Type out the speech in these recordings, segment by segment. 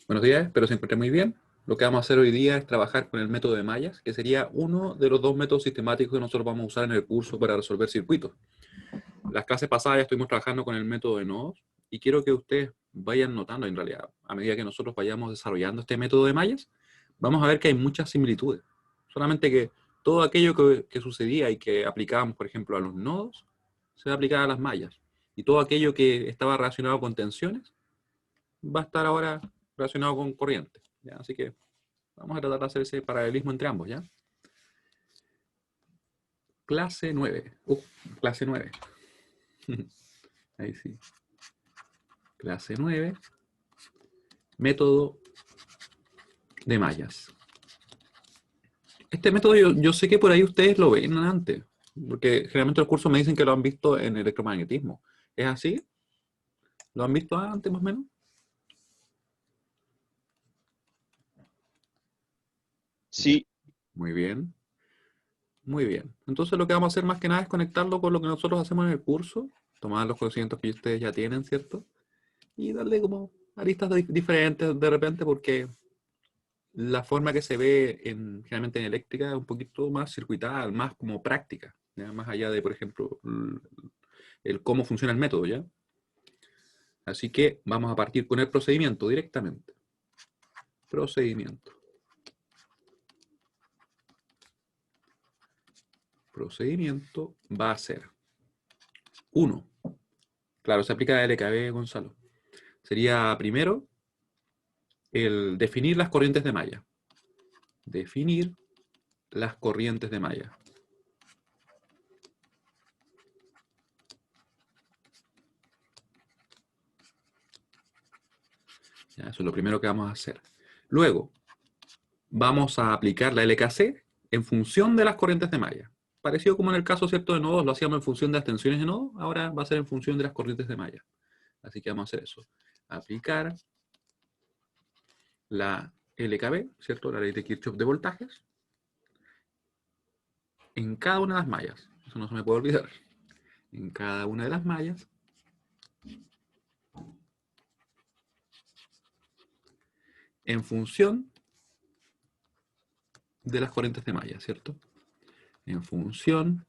Buenos días, espero se encuentren muy bien. Lo que vamos a hacer hoy día es trabajar con el método de mallas, que sería uno de los dos métodos sistemáticos que nosotros vamos a usar en el curso para resolver circuitos. Las clases pasadas ya estuvimos trabajando con el método de nodos y quiero que ustedes vayan notando, en realidad, a medida que nosotros vayamos desarrollando este método de mallas, vamos a ver que hay muchas similitudes. Solamente que todo aquello que sucedía y que aplicábamos, por ejemplo, a los nodos, se va a aplicar a las mallas. Y todo aquello que estaba relacionado con tensiones va a estar ahora relacionado con corriente, ¿ya? Así que vamos a tratar de hacer ese paralelismo entre ambos, ¿ya? Clase 9. Clase 9. Ahí sí. Clase 9. Método de mallas. Este método yo sé que por ahí ustedes lo ven antes, porque generalmente los cursos me dicen que lo han visto en electromagnetismo. ¿Es así? ¿Lo han visto antes más o menos? Sí. Muy bien. Muy bien. Entonces lo que vamos a hacer más que nada es conectarlo con lo que nosotros hacemos en el curso, tomar los conocimientos que ustedes ya tienen, ¿cierto? Y darle como aristas diferentes de repente, porque la forma que se ve generalmente en eléctrica es un poquito más circuital, más como práctica, ¿ya? Más allá de, por ejemplo, el cómo funciona el método, ¿ya? Así que vamos a partir con el procedimiento directamente. Procedimiento. Procedimiento va a ser 1. Claro, se aplica a LKB, Gonzalo. Sería primero el definir las corrientes de malla. Definir las corrientes de malla. Ya, eso es lo primero que vamos a hacer. Luego, vamos a aplicar la LKC en función de las corrientes de malla. Parecido como en el caso, ¿cierto?, de nodos, lo hacíamos en función de las tensiones de nodo, ahora va a ser en función de las corrientes de malla. Así que vamos a hacer eso. Aplicar la LKB, ¿cierto?, la ley de Kirchhoff de voltajes, en cada una de las mallas. Eso no se me puede olvidar. En cada una de las mallas, en función de las corrientes de malla, ¿cierto? En función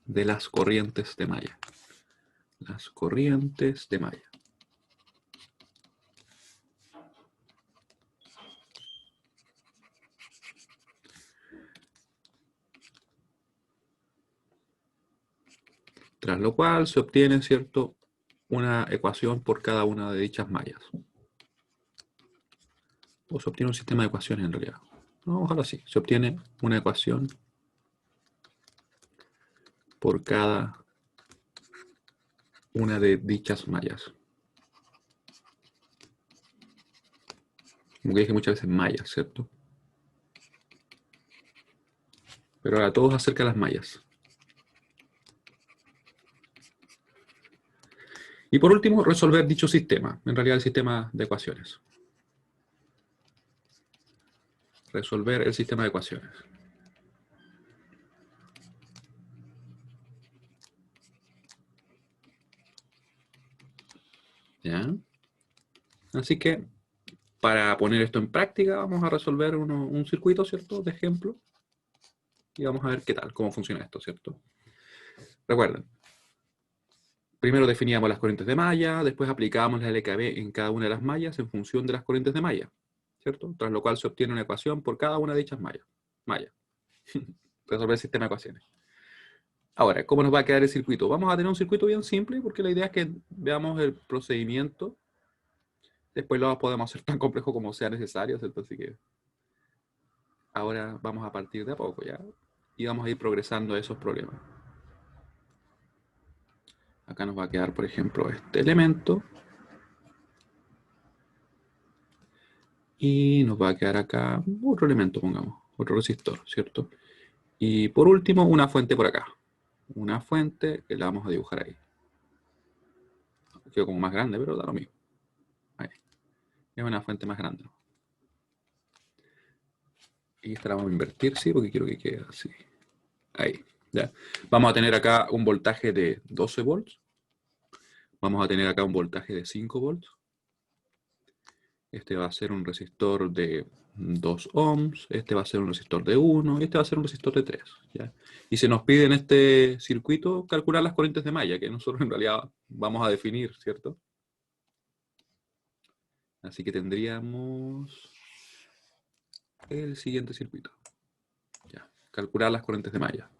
de las corrientes de malla. Las corrientes de malla. Tras lo cual se obtiene, ¿cierto?, una ecuación por cada una de dichas mallas. O se obtiene un sistema de ecuaciones en realidad. No, ojalá sí. Se obtiene una ecuación por cada una de dichas mallas. Como que dije muchas veces mallas, ¿cierto? Pero ahora todos acerca de las mallas. Y por último, resolver dicho sistema. En realidad el sistema de ecuaciones. Resolver el sistema de ecuaciones. ¿Ya? Así que, para poner esto en práctica, vamos a resolver un circuito, ¿cierto?, de ejemplo. Y vamos a ver qué tal, cómo funciona esto, ¿cierto? Recuerden, primero definíamos las corrientes de malla, después aplicábamos la LKB en cada una de las mallas en función de las corrientes de malla, ¿cierto? Tras lo cual se obtiene una ecuación por cada una de dichas mallas. Resolver el sistema de ecuaciones. Ahora, ¿cómo nos va a quedar el circuito? Vamos a tener un circuito bien simple, porque la idea es que veamos el procedimiento. Después lo podemos hacer tan complejo como sea necesario, ¿cierto? Así que ahora vamos a partir de a poco, ¿ya? Y vamos a ir progresando a esos problemas. Acá nos va a quedar, por ejemplo, este elemento. Y nos va a quedar acá otro elemento, pongamos, otro resistor, ¿cierto? Y por último, una fuente por acá. Una fuente que la vamos a dibujar ahí. Quedó como más grande, pero da lo mismo. Ahí. Es una fuente más grande, ¿no? Y esta la vamos a invertir, sí, porque quiero que quede así. Ahí, ya. Vamos a tener acá un voltaje de 12 volts. Vamos a tener acá un voltaje de 5 volts. Este va a ser un resistor de 2 ohms, este va a ser un resistor de 1 y este va a ser un resistor de 3. ¿Ya? Y se nos pide en este circuito calcular las corrientes de malla, que nosotros en realidad vamos a definir, ¿cierto? Así que tendríamos el siguiente circuito. ¿Ya? Calcular las corrientes de malla.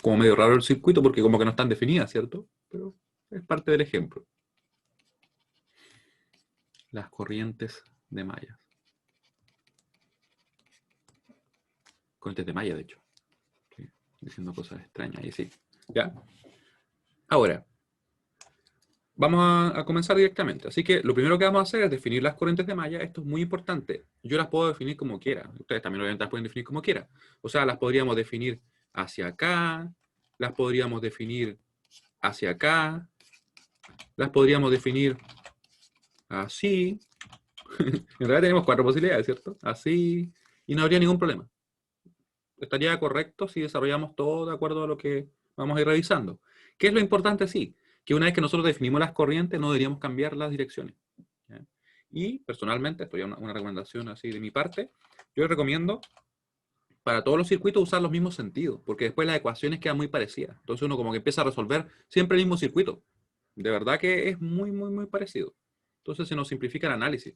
Como medio raro el circuito porque como que no están definidas, ¿cierto? Pero es parte del ejemplo. Las corrientes de malla. Corrientes de malla, de hecho. Sí, diciendo cosas extrañas ahí, sí. ¿Ya? Ahora, vamos a comenzar directamente. Así que lo primero que vamos a hacer es definir las corrientes de malla. Esto es muy importante. Yo las puedo definir como quiera. Ustedes también obviamente las pueden definir como quiera. O sea, las podríamos definir hacia acá, las podríamos definir hacia acá, las podríamos definir así. En realidad tenemos 4 posibilidades, ¿cierto? Así, y no habría ningún problema. Estaría correcto si desarrollamos todo de acuerdo a lo que vamos a ir revisando. ¿Qué es lo importante? Sí, que una vez que nosotros definimos las corrientes, no deberíamos cambiar las direcciones. ¿Ya? Y personalmente, esto ya una recomendación así de mi parte, yo recomiendo para todos los circuitos usar los mismos sentidos, porque después las ecuaciones quedan muy parecidas. Entonces uno como que empieza a resolver siempre el mismo circuito. De verdad que es muy, muy, muy parecido. Entonces se nos simplifica el análisis.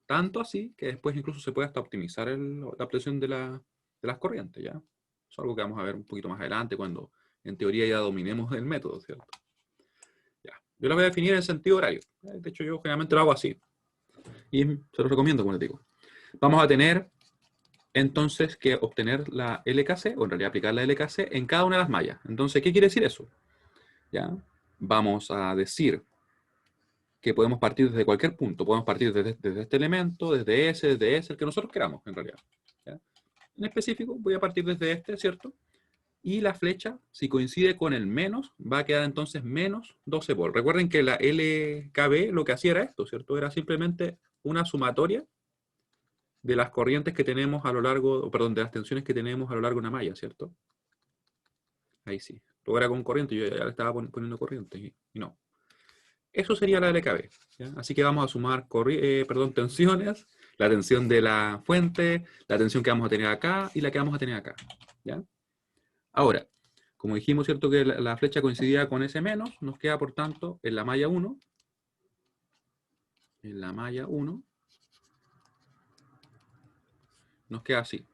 Tanto así que después incluso se puede hasta optimizar la obtención de las corrientes, ¿ya? Es algo que vamos a ver un poquito más adelante cuando en teoría ya dominemos el método, ¿cierto? Ya. Yo lo voy a definir en sentido horario. De hecho, yo generalmente lo hago así. Y se los recomiendo, como les digo. Vamos a tener entonces que obtener la LKC, o en realidad aplicar la LKC en cada una de las mallas. Entonces, ¿qué quiere decir eso? ¿Ya? Vamos a decir que podemos partir desde cualquier punto. Podemos partir desde este elemento, desde ese, el que nosotros queramos, en realidad. ¿Ya? En específico, voy a partir desde este, ¿cierto? Y la flecha, si coincide con el menos, va a quedar entonces menos 12 volts. Recuerden que la LKB lo que hacía era esto, ¿cierto? Era simplemente una sumatoria de las corrientes que tenemos a lo largo, perdón, de las tensiones que tenemos a lo largo de una malla, ¿cierto? Ahí sí. Todo era con corriente, yo ya le estaba poniendo corriente y no. Eso sería la LKB. ¿Ya? Así que vamos a sumar tensiones, la tensión de la fuente, la tensión que vamos a tener acá y la que vamos a tener acá. ¿Ya? Ahora, como dijimos, ¿cierto? Que la flecha coincidía con ese menos, nos queda, por tanto, en la malla 1, nos queda así.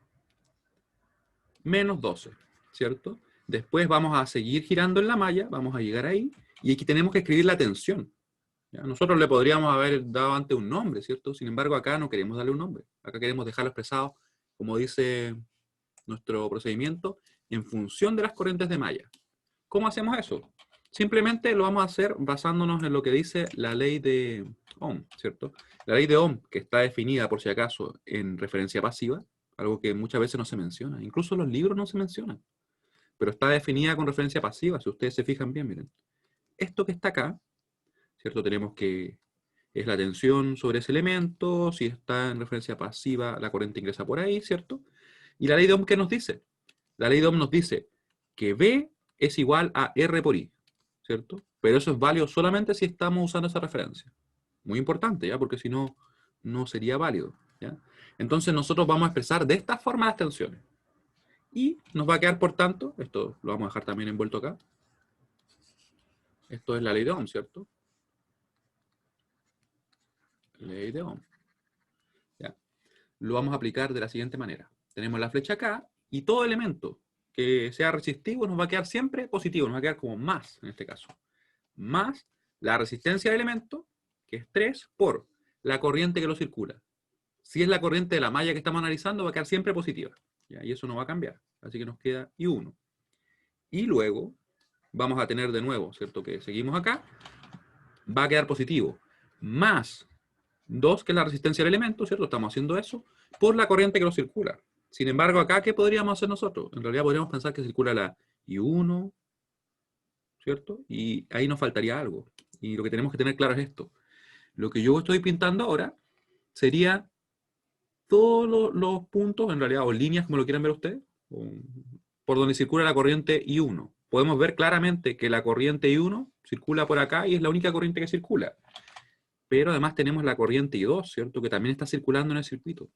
Menos 12, ¿cierto? Después vamos a seguir girando en la malla, vamos a llegar ahí, y aquí tenemos que escribir la tensión. ¿Ya? Nosotros le podríamos haber dado antes un nombre, ¿cierto? Sin embargo, acá no queremos darle un nombre. Acá queremos dejarlo expresado, como dice nuestro procedimiento, en función de las corrientes de malla. ¿Cómo hacemos eso? Simplemente lo vamos a hacer basándonos en lo que dice la ley de Ohm, ¿cierto? La ley de Ohm, que está definida, por si acaso, en referencia pasiva, algo que muchas veces no se menciona. Incluso en los libros no se menciona. Pero está definida con referencia pasiva, si ustedes se fijan bien, miren. Esto que está acá, ¿cierto? Tenemos que es la tensión sobre ese elemento, si está en referencia pasiva, la corriente ingresa por ahí, ¿cierto? Y la ley de Ohm, ¿qué nos dice? La ley de Ohm nos dice que V es igual a R por I, ¿cierto? Pero eso es válido solamente si estamos usando esa referencia. Muy importante, ¿ya? Porque si no, no sería válido, ¿ya? Entonces nosotros vamos a expresar de esta forma las tensiones. Y nos va a quedar, por tanto, esto lo vamos a dejar también envuelto acá. Esto es la ley de Ohm, ¿cierto? Ley de Ohm. ¿Ya? Lo vamos a aplicar de la siguiente manera. Tenemos la flecha acá y todo elemento que sea resistivo nos va a quedar siempre positivo, nos va a quedar como más en este caso. Más la resistencia del elemento, que es 3, por la corriente que lo circula. Si es la corriente de la malla que estamos analizando, va a quedar siempre positiva. ¿Ya? Y eso no va a cambiar. Así que nos queda I1. Y luego vamos a tener de nuevo, ¿cierto? Que seguimos acá, va a quedar positivo. Más 2, que es la resistencia del elemento, ¿cierto? Estamos haciendo eso por la corriente que lo circula. Sin embargo, acá, ¿qué podríamos hacer nosotros? En realidad podríamos pensar que circula la I1, ¿cierto? Y ahí nos faltaría algo. Y lo que tenemos que tener claro es esto. Lo que yo estoy pintando ahora sería todos los puntos, en realidad, o líneas, como lo quieran ver ustedes, por donde circula la corriente I1. Podemos ver claramente que la corriente I1 circula por acá y es la única corriente que circula. Pero además tenemos la corriente I2, ¿cierto? Que también está circulando en el circuito.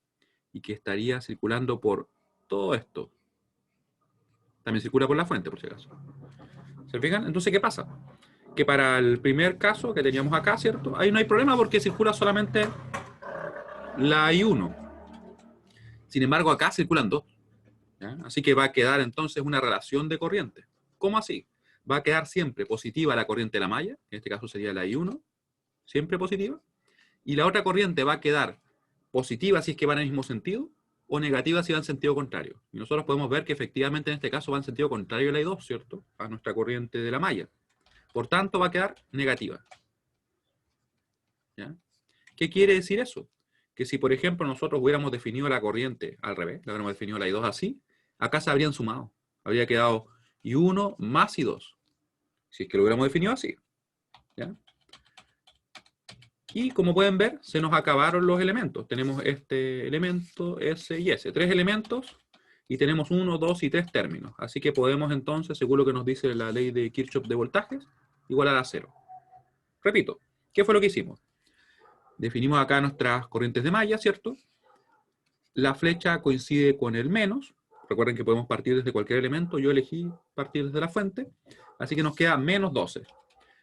Y que estaría circulando por todo esto. También circula por la fuente, por si acaso. ¿Se fijan? Entonces, ¿qué pasa? Que para el primer caso que teníamos acá, ¿cierto? Ahí no hay problema porque circula solamente la I1. Sin embargo, acá circulan dos. ¿Ya? Así que va a quedar entonces una relación de corriente. ¿Cómo así? Va a quedar siempre positiva la corriente de la malla, en este caso sería la I1, siempre positiva, y la otra corriente va a quedar positiva si es que va en el mismo sentido, o negativa si va en sentido contrario. Y nosotros podemos ver que efectivamente en este caso va en sentido contrario a la I2, ¿cierto? A nuestra corriente de la malla. Por tanto, va a quedar negativa. ¿Ya? ¿Qué quiere decir eso? Que si, por ejemplo, nosotros hubiéramos definido la corriente al revés, la hubiéramos definido la I2 así, acá se habrían sumado. Habría quedado I1 más I2. Si es que lo hubiéramos definido así. ¿Ya? Y como pueden ver, se nos acabaron los elementos. Tenemos este elemento, S y S. 3 elementos y tenemos 1, 2 y 3 términos. Así que podemos entonces, según lo que nos dice la ley de Kirchhoff de voltajes, igualar a 0. Repito, ¿qué fue lo que hicimos? Definimos acá nuestras corrientes de malla, ¿cierto? La flecha coincide con el menos. Recuerden que podemos partir desde cualquier elemento. Yo elegí partir desde la fuente. Así que nos queda menos 12.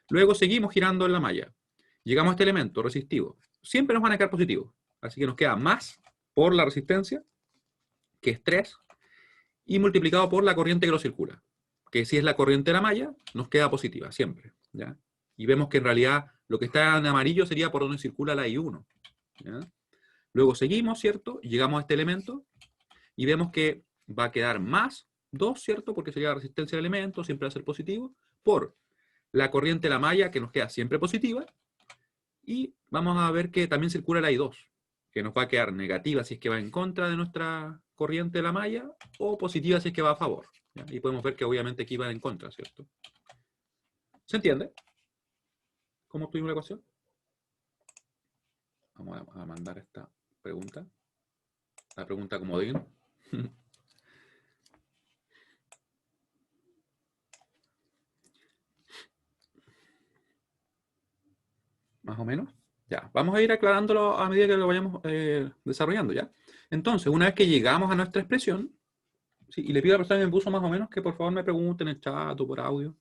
Luego seguimos girando en la malla. Llegamos a este elemento resistivo. Siempre nos van a quedar positivos. Así que nos queda más por la resistencia, que es 3, y multiplicado por la corriente que lo circula. Que si es la corriente de la malla, nos queda positiva, siempre. ¿Ya? Y vemos que en realidad lo que está en amarillo sería por donde circula la I1. ¿Ya? Luego seguimos, ¿cierto? Llegamos a este elemento y vemos que va a quedar más 2, ¿cierto? Porque sería la resistencia del elemento, siempre va a ser positivo, por la corriente de la malla, que nos queda siempre positiva, y vamos a ver que también circula la I2, que nos va a quedar negativa si es que va en contra de nuestra corriente de la malla, o positiva si es que va a favor. ¿Ya? Y podemos ver que obviamente aquí va en contra, ¿cierto? ¿Se entiende? ¿Cómo obtuvimos la ecuación? Vamos a mandar esta pregunta. La pregunta comodín. Más o menos. Ya, vamos a ir aclarándolo a medida que lo vayamos desarrollando, ¿ya? Entonces, una vez que llegamos a nuestra expresión, ¿sí? Y le pido a la persona que me puso más o menos que por favor me pregunte en el chat o por audio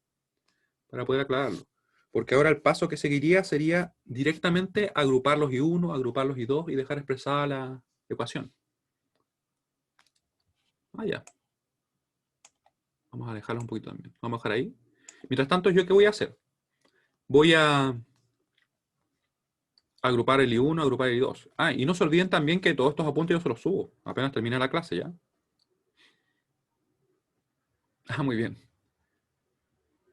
para poder aclararlo. Porque ahora el paso que seguiría sería directamente agrupar los I1, agrupar los I2 y dejar expresada la ecuación. Ah, ya. Vamos a dejarlo un poquito también. Vamos a dejar ahí. Mientras tanto, ¿yo qué voy a hacer? Voy a agrupar el I1, agrupar el I2. Ah, y no se olviden también que todos estos apuntes yo se los subo. Apenas termine la clase ya. Ah, muy bien.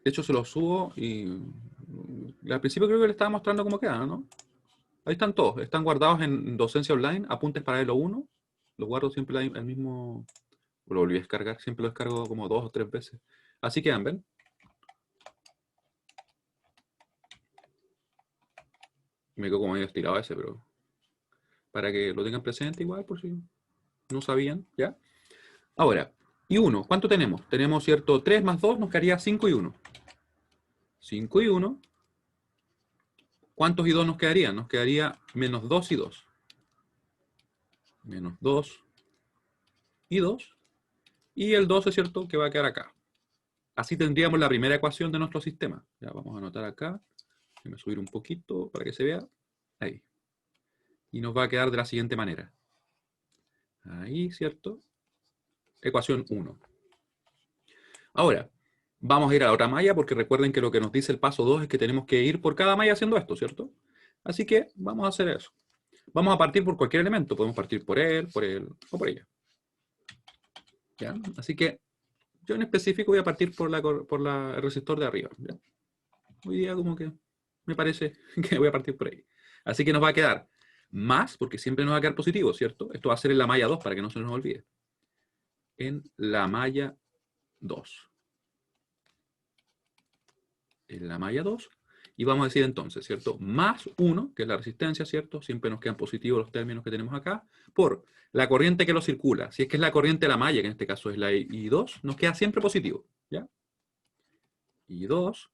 De hecho, se los subo y al principio creo que les estaba mostrando cómo quedan, ¿no? Ahí están todos. Están guardados en Docencia Online, apuntes paralelo 1. Los guardo siempre el mismo... Lo volví a descargar. Siempre lo descargo como 2 o 3 veces. Así quedan, ¿ven? Me quedo como medio estirado ese, pero... Para que lo tengan presente igual, por si no sabían, ¿ya? Ahora, y 1, ¿cuánto tenemos? Tenemos, ¿cierto? 3 más 2 nos quedaría 5 y 1. 5 y 1. ¿Cuántos y 2 nos quedarían? Nos quedaría menos 2 y 2. Menos 2 y 2. Y el 2 es cierto que va a quedar acá. Así tendríamos la primera ecuación de nuestro sistema. Ya vamos a anotar acá. Déjame subir un poquito para que se vea. Ahí. Y nos va a quedar de la siguiente manera. Ahí, ¿cierto? Ecuación 1. Ahora, vamos a ir a la otra malla porque recuerden que lo que nos dice el paso 2 es que tenemos que ir por cada malla haciendo esto, ¿cierto? Así que vamos a hacer eso. Vamos a partir por cualquier elemento. Podemos partir por él o por ella. ¿Ya? Así que yo en específico voy a partir por el resistor de arriba. ¿Ya? Hoy día como que me parece que voy a partir por ahí. Así que nos va a quedar más, porque siempre nos va a quedar positivo, ¿cierto? Esto va a ser en la malla 2 para que no se nos olvide. En la malla 2. En la malla 2. Y vamos a decir entonces, ¿cierto? Más 1, que es la resistencia, ¿cierto? Siempre nos quedan positivos los términos que tenemos acá, por la corriente que lo circula. Si es que es la corriente de la malla, que en este caso es la I2, nos queda siempre positivo, ¿ya? I2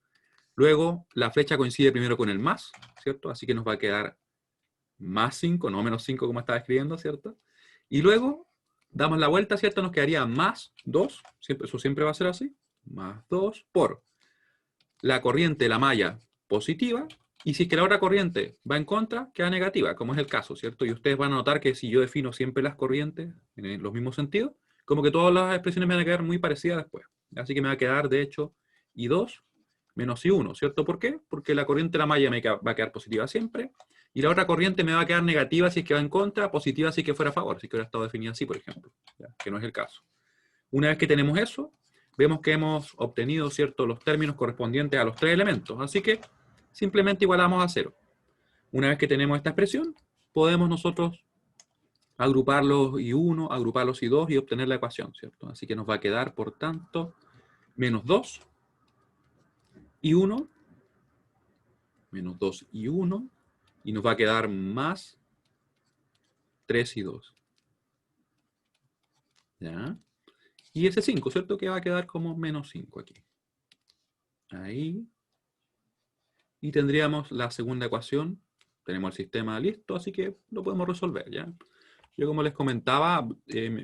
Luego, la flecha coincide primero con el más, ¿cierto? Así que nos va a quedar más 5, no menos 5 como estaba escribiendo, ¿cierto? Y luego, damos la vuelta, ¿cierto? Nos quedaría más 2, eso siempre va a ser así, más 2 por la corriente de la malla positiva, y si es que la otra corriente va en contra, queda negativa, como es el caso, ¿cierto? Y ustedes van a notar que si yo defino siempre las corrientes en los mismos sentidos, como que todas las expresiones me van a quedar muy parecidas después. Así que me va a quedar, de hecho, I2 menos I1, ¿cierto? ¿Por qué? Porque la corriente de la malla va a quedar positiva siempre, y la otra corriente me va a quedar negativa si es que va en contra, positiva si es que fuera a favor, si es que hubiera estado definida así, por ejemplo, ¿ya? Que no es el caso. Una vez que tenemos eso, vemos que hemos obtenido, ¿cierto?, los términos correspondientes a los tres elementos. Así que simplemente igualamos a 0. Una vez que tenemos esta expresión, podemos nosotros agrupar los I1, agrupar los I2 y obtener la ecuación, ¿cierto? Así que nos va a quedar, por tanto, menos 2 I1, menos 2 I1, y nos va a quedar más 3 I2. ¿Ya? Y ese 5, ¿cierto? Que va a quedar como menos 5 aquí. Ahí. Y tendríamos la segunda ecuación. Tenemos el sistema listo, así que lo podemos resolver, ¿ya? Yo, como les comentaba,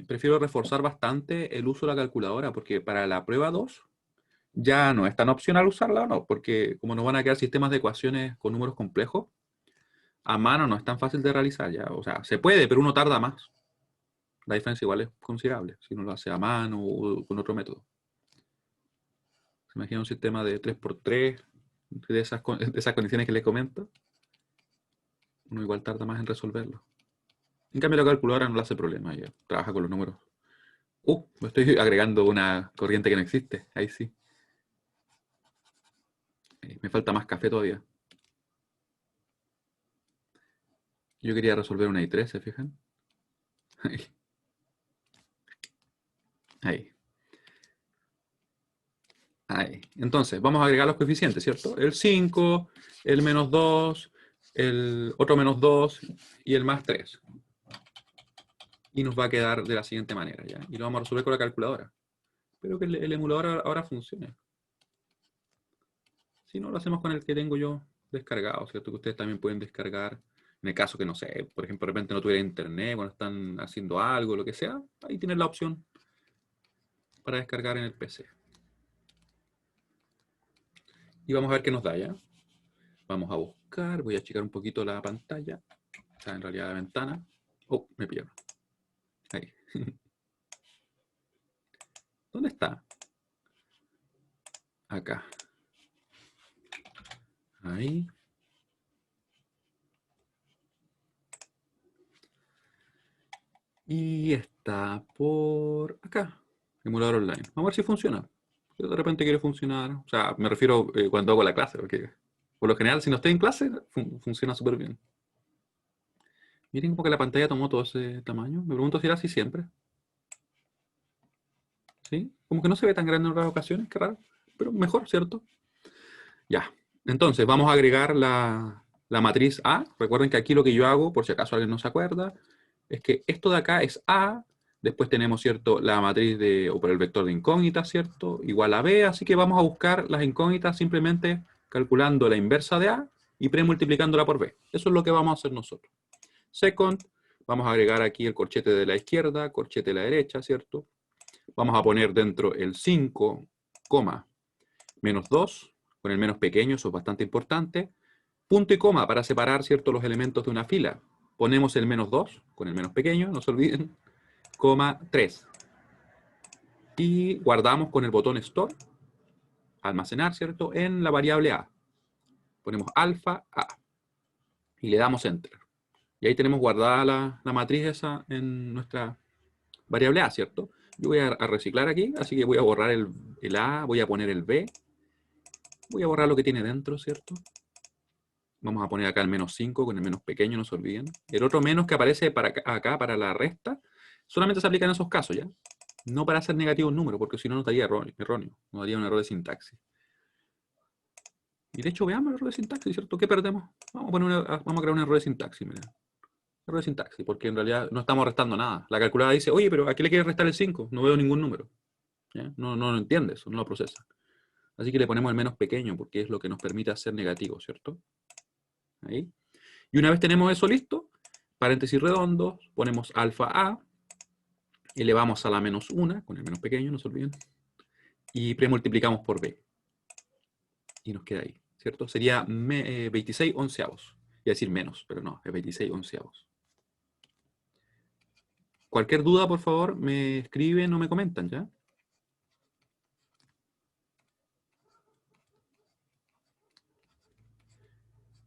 prefiero reforzar bastante el uso de la calculadora, porque para la prueba 2 ya no es tan opcional usarla o no, porque como nos van a quedar sistemas de ecuaciones con números complejos, a mano no es tan fácil de realizar, ¿ya? O sea, se puede, pero uno tarda más. La diferencia igual es considerable, si uno lo hace a mano o con otro método. Se imagina un sistema de 3×3, de esas condiciones que les comento, uno igual tarda más en resolverlo. En cambio, la calculadora no le hace problema, ya trabaja con los números. Me estoy agregando una corriente que no existe, ahí sí. Me falta más café todavía. Yo quería resolver una I3, ¿se fijan? Ahí. Ahí. Ahí. Entonces, vamos a agregar los coeficientes, ¿cierto? El 5, el menos 2, el otro menos 2 y el más 3. Y nos va a quedar de la siguiente manera, ¿ya? Y lo vamos a resolver con la calculadora. Espero que el emulador ahora funcione. Si no, lo hacemos con el que tengo yo descargado, ¿cierto? Que ustedes también pueden descargar. En el caso que, no sé, por ejemplo, de repente no tuviera internet, cuando están haciendo algo, lo que sea, ahí tienen la opción para descargar en el PC. Y vamos a ver qué nos da, ¿ya? Vamos a buscar, voy a achicar un poquito la pantalla. O sea, en realidad la ventana. Me pierdo. Ahí. ¿Dónde está? Acá. Ahí. Y está por acá. Emulador online. Vamos a ver si funciona. Si de repente quiere funcionar. O sea, me refiero cuando hago la clase, porque por lo general, si no estoy en clase, funciona súper bien. Miren como que la pantalla tomó todo ese tamaño. Me pregunto si era así siempre. ¿Sí? Como que no se ve tan grande en otras ocasiones, qué raro. Pero mejor, ¿cierto? Ya. Entonces, vamos a agregar la matriz A. Recuerden que aquí lo que yo hago, por si acaso alguien no se acuerda, es que esto de acá es A. Después tenemos, ¿cierto?, la matriz o por el vector de incógnitas, ¿cierto?, igual a B. Así que vamos a buscar las incógnitas simplemente calculando la inversa de A y premultiplicándola por B. Eso es lo que vamos a hacer nosotros. Second, vamos a agregar aquí el corchete de la izquierda, corchete de la derecha, ¿cierto? Vamos a poner dentro el 5, menos 2, con el menos pequeño, eso es bastante importante. Punto y coma para separar, ¿cierto?, los elementos de una fila. Ponemos el menos 2 con el menos pequeño, no se olviden, coma 3. Y guardamos con el botón Store, almacenar, ¿cierto?, en la variable A. Ponemos alfa A. Y le damos Enter. Y ahí tenemos guardada la matriz esa en nuestra variable A, ¿cierto? Yo voy a reciclar aquí, así que voy a borrar el A, voy a poner el B. Voy a borrar lo que tiene dentro, ¿cierto? Vamos a poner acá el menos 5 con el menos pequeño, no se olviden. El otro menos que aparece acá para la resta, solamente se aplica en esos casos, ¿ya? No para hacer negativo un número, porque si no nos daría erróneo. Nos daría un error de sintaxis. Y de hecho, veamos el error de sintaxis, ¿cierto? ¿Qué perdemos? Vamos a crear un error de sintaxis, mira. Error de sintaxis, porque en realidad no estamos restando nada. La calculadora dice, oye, pero ¿a qué le quieres restar el 5? No veo ningún número. ¿Ya? No lo entiende eso, no lo procesa. Así que le ponemos el menos pequeño, porque es lo que nos permite hacer negativo, ¿cierto? Ahí. Y una vez tenemos eso listo, paréntesis redondos, ponemos alfa A, elevamos a la menos 1, con el menos pequeño, no se olviden, y premultiplicamos por B. Y nos queda ahí, ¿cierto? Sería 26 onceavos. Iba a decir menos, pero no, es 26 onceavos. Cualquier duda, por favor, me escriben o me comentan, ¿ya?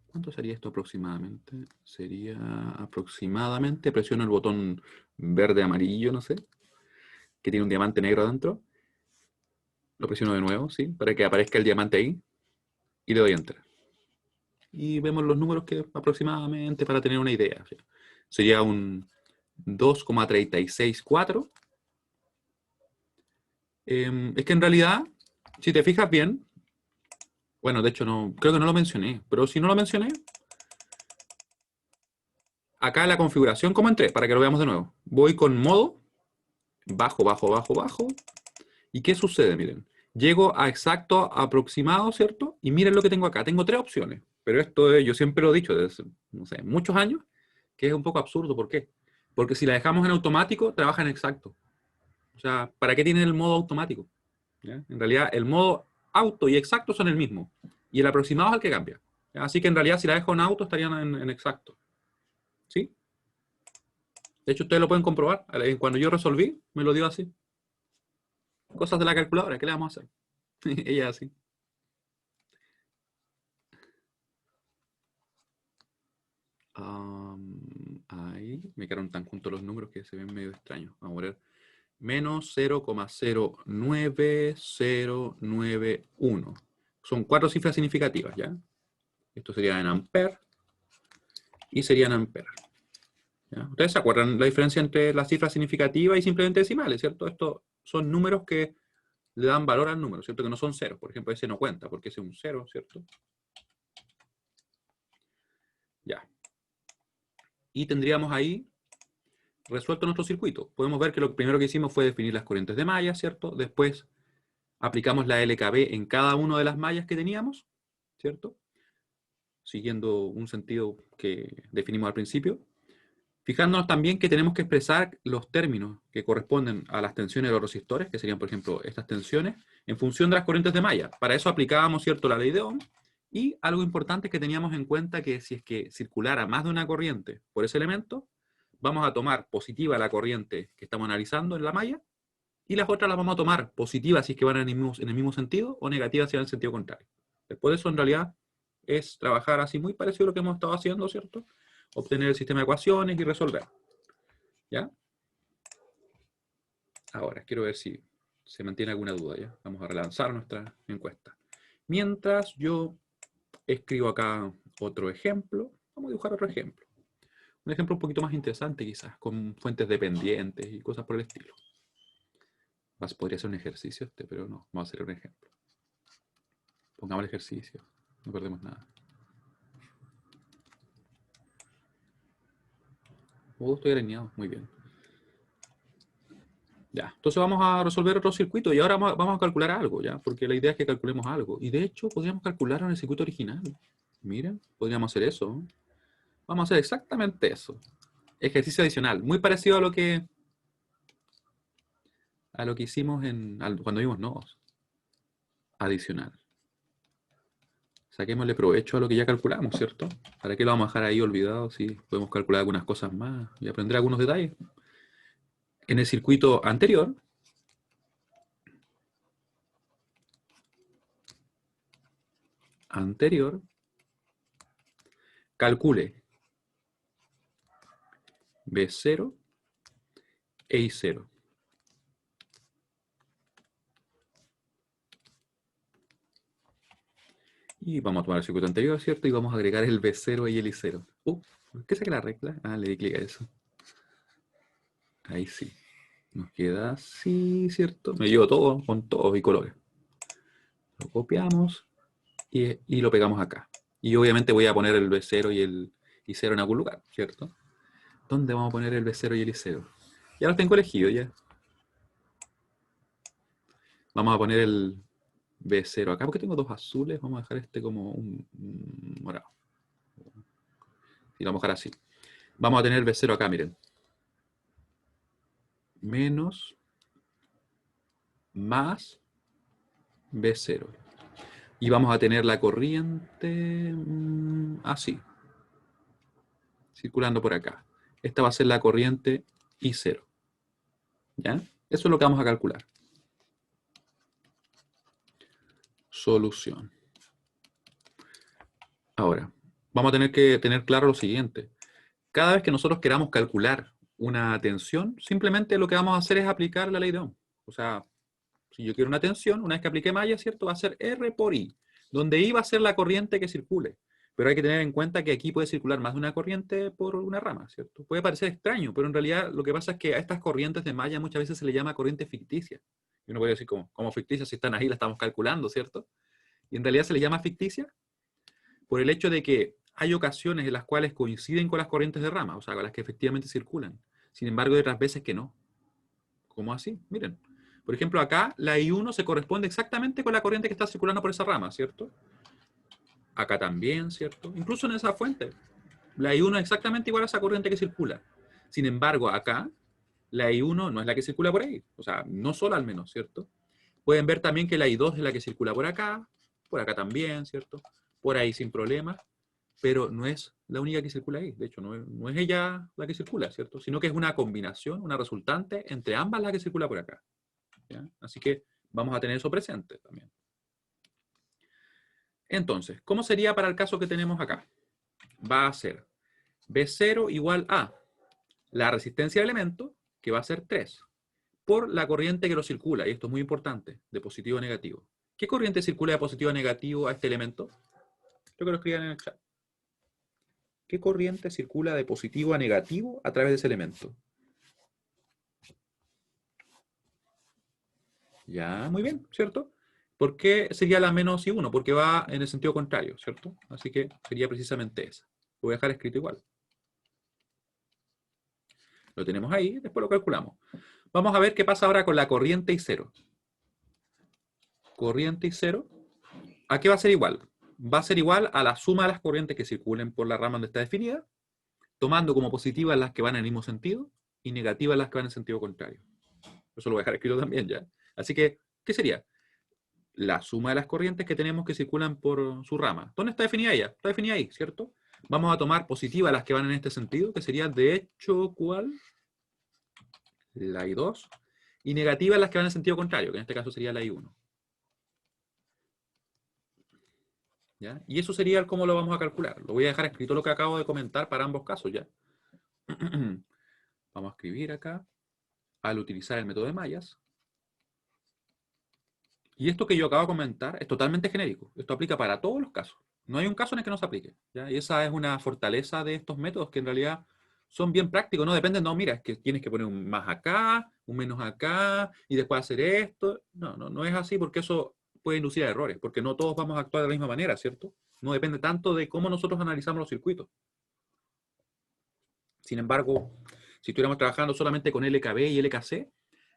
¿Cuánto sería esto aproximadamente? Sería aproximadamente, presiono el botón verde amarillo, no sé, que tiene un diamante negro adentro. Lo presiono de nuevo, ¿sí? Para que aparezca el diamante ahí. Y le doy Enter. Y vemos los números que aproximadamente para tener una idea. ¿Sí? Sería un 2,364. Es que en realidad, si te fijas bien, bueno, de hecho no, creo que no lo mencioné, pero si no lo mencioné, acá en la configuración, ¿cómo entré? Para que lo veamos de nuevo. Voy con modo, bajo, bajo, bajo, bajo. ¿Y qué sucede? Miren, llego a exacto aproximado, ¿cierto? Y miren lo que tengo acá. Tengo tres opciones. Pero esto yo siempre lo he dicho desde, no sé, muchos años, que es un poco absurdo. ¿Por qué? Porque si la dejamos en automático, trabaja en exacto. O sea, ¿para qué tiene el modo automático? ¿Ya? En realidad, el modo auto y exacto son el mismo. Y el aproximado es el que cambia. ¿Ya? Así que en realidad, si la dejo en auto, estarían en exacto. ¿Sí? De hecho, ustedes lo pueden comprobar. Cuando yo resolví, me lo dio así. Cosas de la calculadora, ¿qué le vamos a hacer? Ella así. Ahí me quedaron tan juntos los números que se ven medio extraños. Vamos a ver. Menos 0,09091. Son cuatro cifras significativas, ¿ya? Esto sería en amperes y sería en amperes. ¿Ya? Ustedes se acuerdan la diferencia entre las cifras significativas y simplemente decimales, ¿cierto? Estos son números que le dan valor al número, ¿cierto? Que no son ceros. Por ejemplo, ese no cuenta porque ese es un cero, ¿cierto? Ya. Y tendríamos ahí resuelto nuestro circuito. Podemos ver que lo primero que hicimos fue definir las corrientes de malla, ¿cierto? Después aplicamos la LKB en cada una de las mallas que teníamos, ¿cierto? Siguiendo un sentido que definimos al principio. Fijándonos también que tenemos que expresar los términos que corresponden a las tensiones de los resistores, que serían, por ejemplo, estas tensiones, en función de las corrientes de malla. Para eso aplicábamos, ¿cierto?, la ley de Ohm. Y algo importante es que teníamos en cuenta que si es que circulara más de una corriente por ese elemento, vamos a tomar positiva la corriente que estamos analizando en la malla, y las otras las vamos a tomar positivas si es que van en el mismo sentido, o negativas si van en el sentido contrario. Después de eso, en realidad, es trabajar así muy parecido a lo que hemos estado haciendo, ¿cierto? Obtener el sistema de ecuaciones y resolver. ¿Ya? Ahora, quiero ver si se mantiene alguna duda, ¿ya? Vamos a relanzar nuestra encuesta. Mientras yo escribo acá otro ejemplo, vamos a dibujar otro ejemplo. Un ejemplo un poquito más interesante quizás, con fuentes dependientes y cosas por el estilo. Podría ser un ejercicio este, pero no, vamos a hacer un ejemplo. Pongamos el ejercicio, no perdemos nada. Estoy alineado, muy bien. Ya, entonces vamos a resolver otro circuito y ahora vamos a calcular algo, ¿ya? Porque la idea es que calculemos algo. Y de hecho, podríamos calcularlo en el circuito original. Miren, podríamos hacer eso. Vamos a hacer exactamente eso. Ejercicio adicional, muy parecido a lo que hicimos cuando vimos nodos. Adicional. Saquémosle provecho a lo que ya calculamos, ¿cierto? ¿Para qué lo vamos a dejar ahí olvidado si podemos calcular algunas cosas más y aprender algunos detalles? En el circuito anterior, calcule B0 e I0. Y vamos a tomar el circuito anterior, ¿cierto? Y vamos a agregar el B0 y el I0. ¿Por qué saqué la regla? Le di clic a eso. Ahí sí. Nos queda así, ¿cierto? Me llevo todo con todos y colores. Lo copiamos y lo pegamos acá. Y obviamente voy a poner el B0 y el I0 en algún lugar, ¿cierto? ¿Dónde vamos a poner el B0 y el I0? Ya los tengo elegidos ya. Vamos a poner el B0 acá, porque tengo dos azules, vamos a dejar este como un morado. Y lo vamos a dejar así. Vamos a tener B0 acá, miren. Menos, más, B0. Y vamos a tener la corriente así. Circulando por acá. Esta va a ser la corriente I0. ¿Ya? Eso es lo que vamos a calcular. Solución. Ahora, vamos a tener que tener claro lo siguiente. Cada vez que nosotros queramos calcular una tensión, simplemente lo que vamos a hacer es aplicar la ley de Ohm. O sea, si yo quiero una tensión, una vez que aplique malla, ¿cierto? Va a ser R por I, donde I va a ser la corriente que circule. Pero hay que tener en cuenta que aquí puede circular más de una corriente por una rama, ¿cierto? Puede parecer extraño, pero en realidad lo que pasa es que a estas corrientes de malla muchas veces se le llama corriente ficticia. Y uno puede decir, como ficticia? Si están ahí, la estamos calculando, ¿cierto? Y en realidad se le llama ficticia por el hecho de que hay ocasiones en las cuales coinciden con las corrientes de rama, o sea, con las que efectivamente circulan. Sin embargo, hay otras veces que no. ¿Cómo así? Miren. Por ejemplo, acá la I1 se corresponde exactamente con la corriente que está circulando por esa rama, ¿cierto? Acá también, ¿cierto? Incluso en esa fuente. La I1 es exactamente igual a esa corriente que circula. Sin embargo, acá, la I1 no es la que circula por ahí. O sea, no sola al menos, ¿cierto? Pueden ver también que la I2 es la que circula por acá también, ¿cierto? Por ahí sin problema, pero no es la única que circula ahí. De hecho, no es ella la que circula, ¿cierto? Sino que es una combinación, una resultante entre ambas la que circula por acá. ¿Ya? Así que vamos a tener eso presente también. Entonces, ¿cómo sería para el caso que tenemos acá? Va a ser B0 igual a la resistencia del elemento, que va a ser 3, por la corriente que lo circula, y esto es muy importante, de positivo a negativo. ¿Qué corriente circula de positivo a negativo a este elemento? Yo que lo escriban en el chat. ¿Qué corriente circula de positivo a negativo a través de ese elemento? Ya, muy bien, ¿cierto? ¿Por qué sería la menos I1? Porque va en el sentido contrario, ¿cierto? Así que sería precisamente esa. Lo voy a dejar escrito igual. Lo tenemos ahí, después lo calculamos. Vamos a ver qué pasa ahora con la corriente I0. Corriente I0, ¿a qué va a ser igual? Va a ser igual a la suma de las corrientes que circulen por la rama donde está definida, tomando como positivas las que van en el mismo sentido y negativas las que van en sentido contrario. Eso lo voy a dejar escrito también ya. Así que, ¿qué sería? La suma de las corrientes que tenemos que circulan por su rama. ¿Dónde está definida ella? Está definida ahí, ¿cierto? Vamos a tomar positivas las que van en este sentido, que sería de hecho, ¿cuál? La I2. Y negativas las que van en el sentido contrario, que en este caso sería la I1. ¿Ya? Y eso sería cómo lo vamos a calcular. Lo voy a dejar escrito lo que acabo de comentar para ambos casos ya. Vamos a escribir acá, al utilizar el método de mallas. Y esto que yo acabo de comentar es totalmente genérico. Esto aplica para todos los casos. No hay un caso en el que no se aplique. ¿Ya? Y esa es una fortaleza de estos métodos que en realidad son bien prácticos. No dependen, no, mira, es que tienes que poner un más acá, un menos acá, y después hacer esto. No es así porque eso puede inducir a errores, porque no todos vamos a actuar de la misma manera, ¿cierto? No depende tanto de cómo nosotros analizamos los circuitos. Sin embargo, si estuviéramos trabajando solamente con LKB y LKC,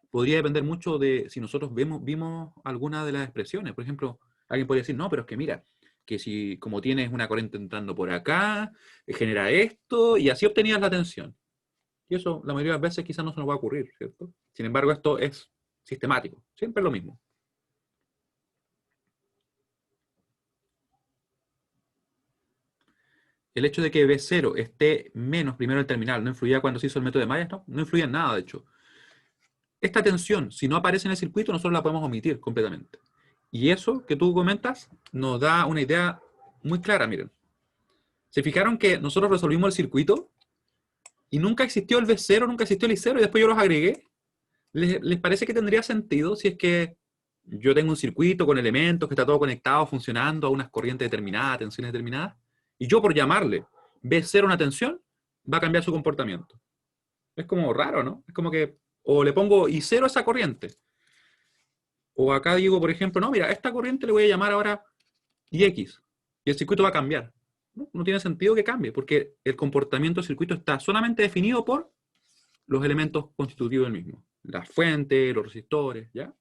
podría depender mucho de si nosotros vimos alguna de las expresiones. Por ejemplo, alguien podría decir, no, pero es que mira, que si como tienes una corriente entrando por acá, genera esto, y así obtenías la tensión. Y eso la mayoría de las veces quizás no se nos va a ocurrir, ¿cierto? Sin embargo, esto es sistemático, siempre es lo mismo. El hecho de que B0 esté menos primero el terminal, ¿no influía cuando se hizo el método de Mallas? No influía en nada, de hecho. Esta tensión, si no aparece en el circuito, nosotros la podemos omitir completamente. Y eso que tú comentas nos da una idea muy clara, miren. ¿Se fijaron que nosotros resolvimos el circuito y nunca existió el B0, nunca existió el I0 y después yo los agregué? ¿Les parece que tendría sentido si es que yo tengo un circuito con elementos que está todo conectado, funcionando a unas corrientes determinadas, tensiones determinadas, y yo por llamarle B0 una tensión, va a cambiar su comportamiento? Es como raro, ¿no? Es como que o le pongo I0 a esa corriente, o acá digo, por ejemplo, no, mira, a esta corriente le voy a llamar ahora IX, y el circuito va a cambiar. No tiene sentido que cambie, porque el comportamiento del circuito está solamente definido por los elementos constitutivos del mismo. Las fuentes, los resistores, ¿ya?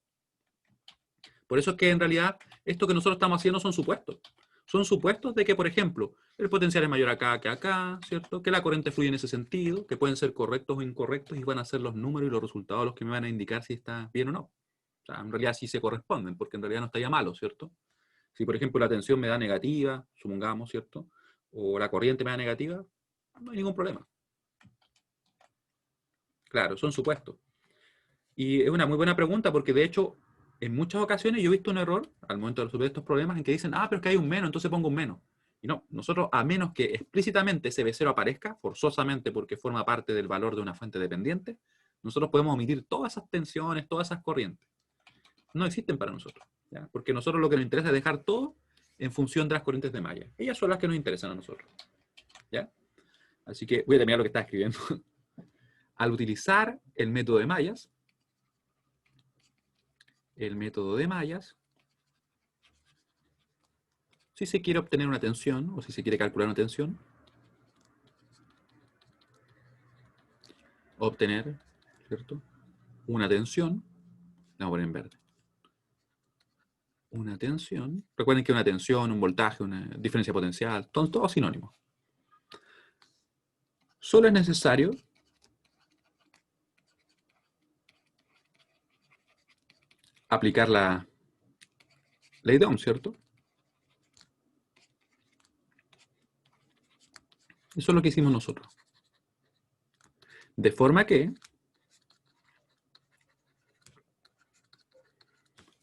Por eso es que en realidad esto que nosotros estamos haciendo son supuestos. Son supuestos de que, por ejemplo, el potencial es mayor acá que acá, ¿cierto? Que la corriente fluye en ese sentido, que pueden ser correctos o incorrectos y van a ser los números y los resultados los que me van a indicar si está bien o no. O sea, en realidad sí se corresponden, porque en realidad no estaría malo, ¿cierto? Si, por ejemplo, la tensión me da negativa, supongamos, ¿cierto? O la corriente me da negativa, no hay ningún problema. Claro, son supuestos. Y es una muy buena pregunta porque, de hecho, en muchas ocasiones yo he visto un error al momento de resolver estos problemas en que dicen, ah, pero es que hay un menos, entonces pongo un menos. Y no, nosotros, a menos que explícitamente ese B0 aparezca, forzosamente porque forma parte del valor de una fuente dependiente, nosotros podemos omitir todas esas tensiones, todas esas corrientes. No existen para nosotros, ¿ya? Porque nosotros lo que nos interesa es dejar todo en función de las corrientes de malla. Ellas son las que nos interesan a nosotros, ¿ya? Así que voy a terminar lo que está escribiendo. Al utilizar el método de mallas, si se quiere obtener una tensión, o si se quiere calcular una tensión, obtener, ¿cierto? Una tensión, la voy a poner en verde. Una tensión, recuerden que una tensión, un voltaje, una diferencia potencial, todo sinónimo. Solo es necesario aplicar la ley de Ohm, ¿cierto? Eso es lo que hicimos nosotros. De forma que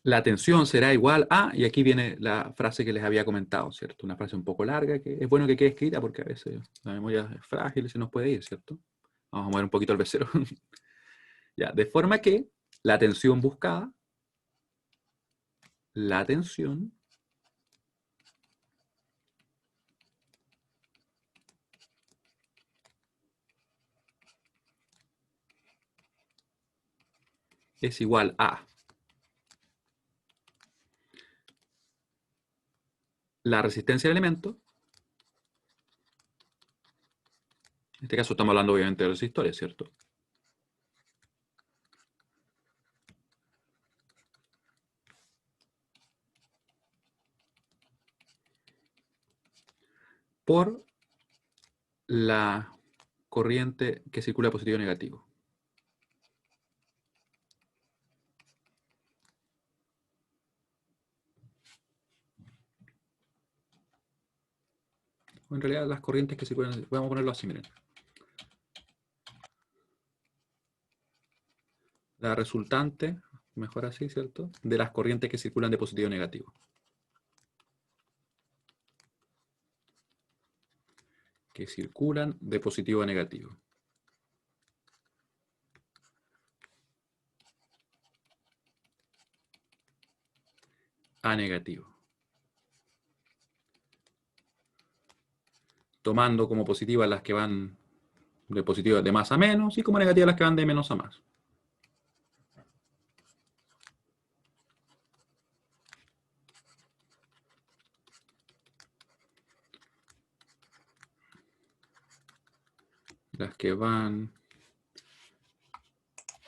la tensión será igual a, y aquí viene la frase que les había comentado, ¿cierto? Una frase un poco larga, que es bueno que quede escrita porque a veces la memoria es frágil y se nos puede ir, ¿cierto? Vamos a mover un poquito el B0. Ya, de forma que la tensión buscada, la tensión es igual a la resistencia del elemento. En este caso estamos hablando obviamente de resistores, ¿cierto? Por la corriente que circula positivo o negativo. O en realidad las corrientes que circulan, vamos a ponerlo así, miren. La resultante, mejor así, ¿cierto? De las corrientes que circulan de positivo a negativo. Que circulan de positivo a negativo. A negativo. Tomando como positivas las que van de positivas de más a menos y como negativas las que van de menos a más. Las que van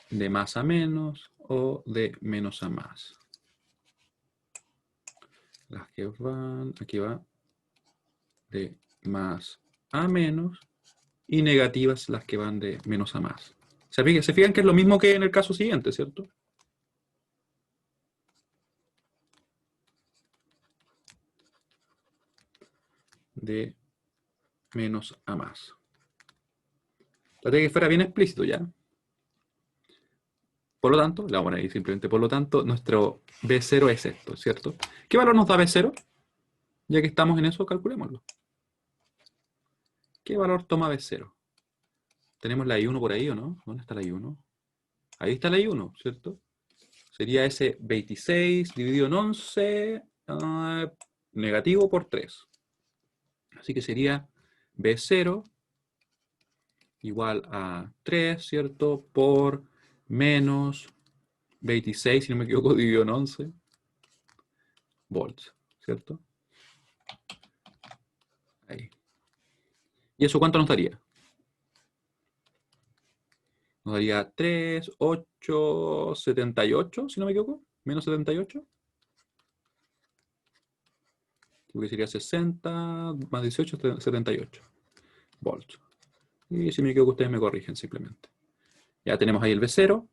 de más a menos o de menos a más. Las que van, aquí va, de más a menos y negativas las que van de menos a más. Se fijan que es lo mismo que en el caso siguiente, ¿cierto? De menos a más. Traté que fuera bien explícito ya. Por lo tanto, le vamos a poner ahí simplemente, por lo tanto, nuestro B0 es esto, ¿cierto? ¿Qué valor nos da B0? Ya que estamos en eso, calculémoslo. ¿Qué valor toma B0? Tenemos la I1 por ahí, ¿o no? ¿Dónde está la I1? Ahí está la I1, ¿cierto? Sería ese 26 dividido en 11 negativo por 3. Así que sería B0 igual a 3, ¿cierto? Por menos 26, si no me equivoco, dividido en 11 volts, ¿cierto? Ahí. ¿Y eso cuánto nos daría? Nos daría 3, 8, 78, si no me equivoco. Menos 78. que sería 60 más 18, 78 volts. Y si me equivoco, ustedes me corrigen simplemente. Ya tenemos ahí el V0.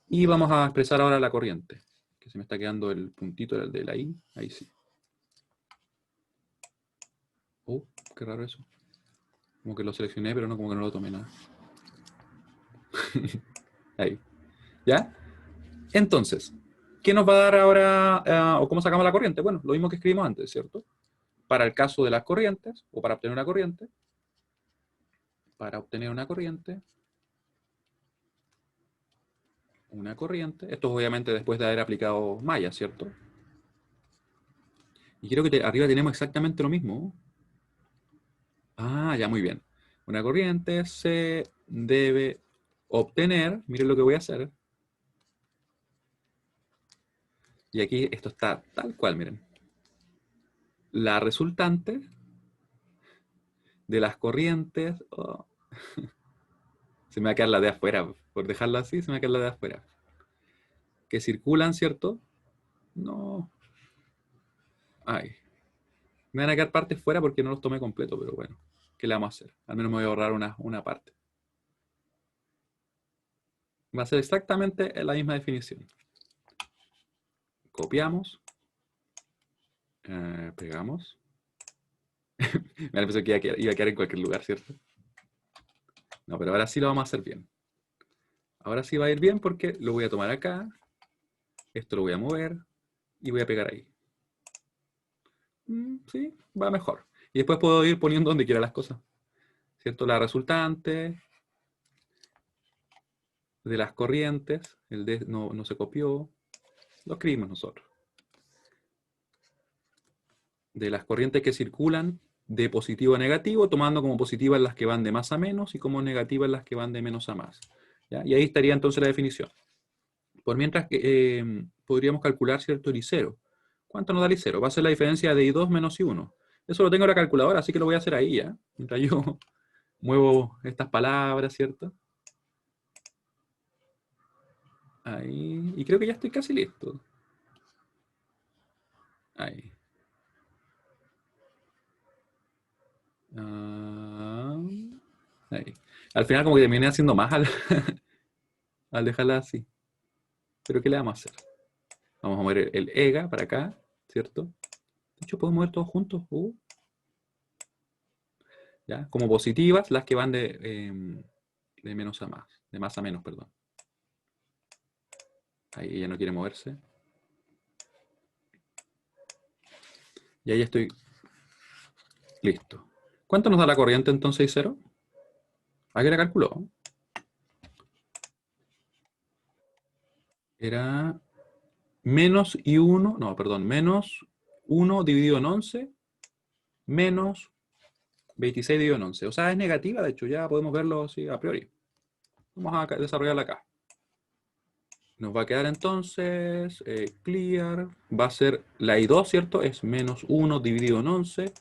Y vamos a expresar ahora la corriente. Que se me está quedando el puntito de la I. Ahí sí. Oh, qué raro eso. Como que lo seleccioné, pero no, como que no lo tomé nada. Ahí. ¿Ya? Entonces, ¿qué nos va a dar ahora, o cómo sacamos la corriente? Bueno, lo mismo que escribimos antes, ¿cierto? Para el caso de las corrientes, o para obtener una corriente, esto obviamente después de haber aplicado malla, ¿cierto? Y creo que arriba tenemos exactamente lo mismo. Ah, ya, muy bien. Una corriente se debe obtener, miren lo que voy a hacer. Y aquí esto está tal cual, miren. La resultante de las corrientes... oh, se me va a quedar la de afuera. Por dejarlo así, se me va a quedar la de afuera. Que circulan, ¿cierto? No. Ay. Me van a quedar partes fuera porque no los tomé completo, pero bueno. ¿Qué le vamos a hacer? Al menos me voy a ahorrar una parte. Va a ser exactamente la misma definición. Copiamos. Pegamos. Me pensé que iba a quedar en cualquier lugar, ¿cierto? No, pero ahora sí lo vamos a hacer bien. Ahora sí va a ir bien porque lo voy a tomar acá. Esto lo voy a mover. Y voy a pegar ahí. Sí, va mejor. Y después puedo ir poniendo donde quiera las cosas. ¿Cierto? La resultante de las corrientes. El D no se copió. Lo escribimos nosotros. De las corrientes que circulan de positivo a negativo, tomando como positivas las que van de más a menos y como negativas las que van de menos a más. ¿Ya? Y ahí estaría entonces la definición. Por mientras que podríamos calcular, ¿cierto? El I0. ¿Cuánto nos da el I0? Va a ser la diferencia de I2 menos I1. Eso lo tengo en la calculadora, así que lo voy a hacer ahí, ¿ya? Mientras yo muevo estas palabras, ¿cierto? Ahí. Y creo que ya estoy casi listo. Ahí. Ahí. Al final como que terminé haciendo más al dejarla así. Pero ¿qué le vamos a hacer? Vamos a mover el EGA para acá, ¿cierto? De hecho, podemos mover todos juntos. ¿Ya? Como positivas, las que van de menos a más. De más a menos, perdón. Ahí ella no quiere moverse. Y ahí estoy listo. ¿Cuánto nos da la corriente entonces, I0? ¿A qué la calculó? Era menos I1, no, perdón, menos 1 dividido en 11 menos 26 dividido en 11. O sea, es negativa, de hecho, ya podemos verlo así a priori. Vamos a desarrollarla acá. Nos va a quedar entonces clear, va a ser la I2, ¿cierto? Es menos 1 dividido en 11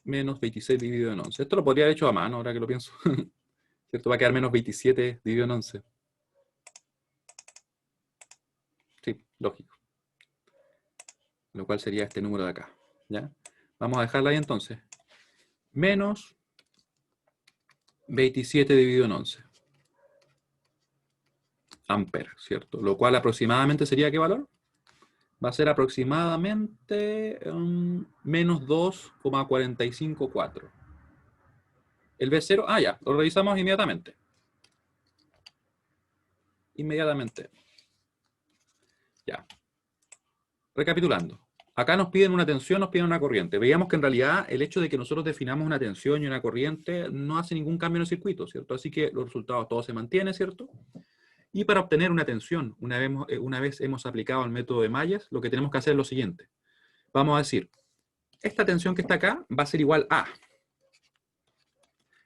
menos 26 dividido en 11. Esto lo podría haber hecho a mano, ahora que lo pienso. ¿Cierto? Va a quedar menos 27 dividido en 11. Sí, lógico. Lo cual sería este número de acá. ¿Ya? Vamos a dejarla ahí entonces. Menos 27 dividido en 11. Ampere, ¿cierto? Lo cual aproximadamente sería ¿qué valor? Va a ser aproximadamente menos 2,454. El B0, ya, lo revisamos inmediatamente. Ya. Recapitulando. Acá nos piden una tensión, nos piden una corriente. Veíamos que en realidad el hecho de que nosotros definamos una tensión y una corriente no hace ningún cambio en el circuito, ¿cierto? Así que los resultados todos se mantienen, ¿cierto? Y para obtener una tensión, una vez hemos aplicado el método de mallas, lo que tenemos que hacer es lo siguiente. Vamos a decir, esta tensión que está acá va a ser igual a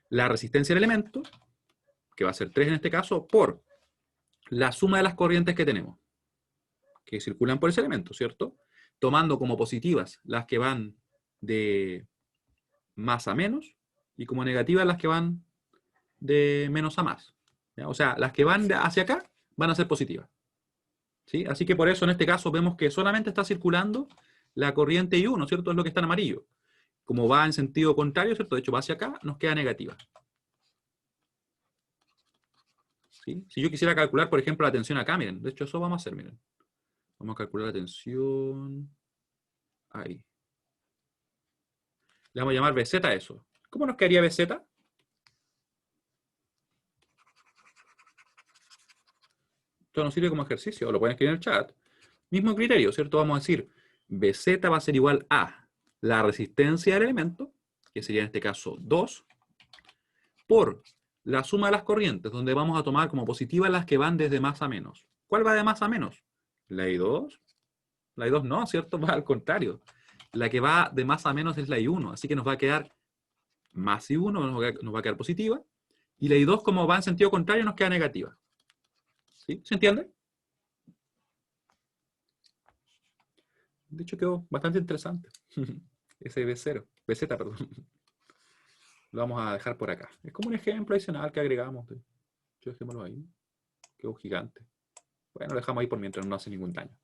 la resistencia del elemento, que va a ser 3 en este caso, por la suma de las corrientes que tenemos, que circulan por ese elemento, ¿cierto? Tomando como positivas las que van de más a menos y como negativas las que van de menos a más. ¿Ya? O sea, las que van hacia acá van a ser positivas. ¿Sí? Así que por eso en este caso vemos que solamente está circulando la corriente I1, ¿cierto? Es lo que está en amarillo. Como va en sentido contrario, ¿cierto? De hecho va hacia acá, nos queda negativa. ¿Sí? Si yo quisiera calcular, por ejemplo, la tensión acá, miren, de hecho eso vamos a hacer, miren. Vamos a calcular la tensión ahí. Le vamos a llamar BZ a eso. ¿Cómo nos quedaría BZ? Esto nos sirve como ejercicio, lo pueden escribir en el chat. Mismo criterio, ¿cierto? Vamos a decir, BZ va a ser igual a la resistencia del elemento, que sería en este caso 2, por la suma de las corrientes, donde vamos a tomar como positivas las que van desde más a menos. ¿Cuál va de más a menos? La I2. La I2 no, ¿cierto? Va al contrario. La que va de más a menos es la I1, así que nos va a quedar más I1, nos va a quedar positiva, y la I2 como va en sentido contrario nos queda negativa. ¿Sí? ¿Se entiende? De hecho quedó bastante interesante. Ese B0, BZ, perdón. Lo vamos a dejar por acá. Es como un ejemplo adicional que agregamos. Dejémoslo ahí. Quedó gigante. Bueno, lo dejamos ahí por mientras no hace ningún daño.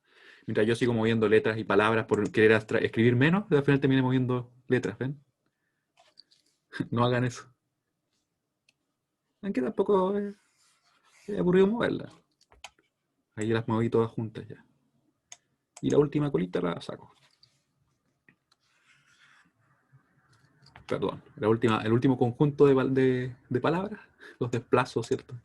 Mientras yo sigo moviendo letras y palabras por querer escribir menos, al final termine moviendo letras, ¿ven? No hagan eso. Aunque tampoco es aburrido moverlas. Ahí las moví todas juntas ya. Y la última colita la saco. Perdón, el último conjunto de palabras, los desplazo, ¿cierto?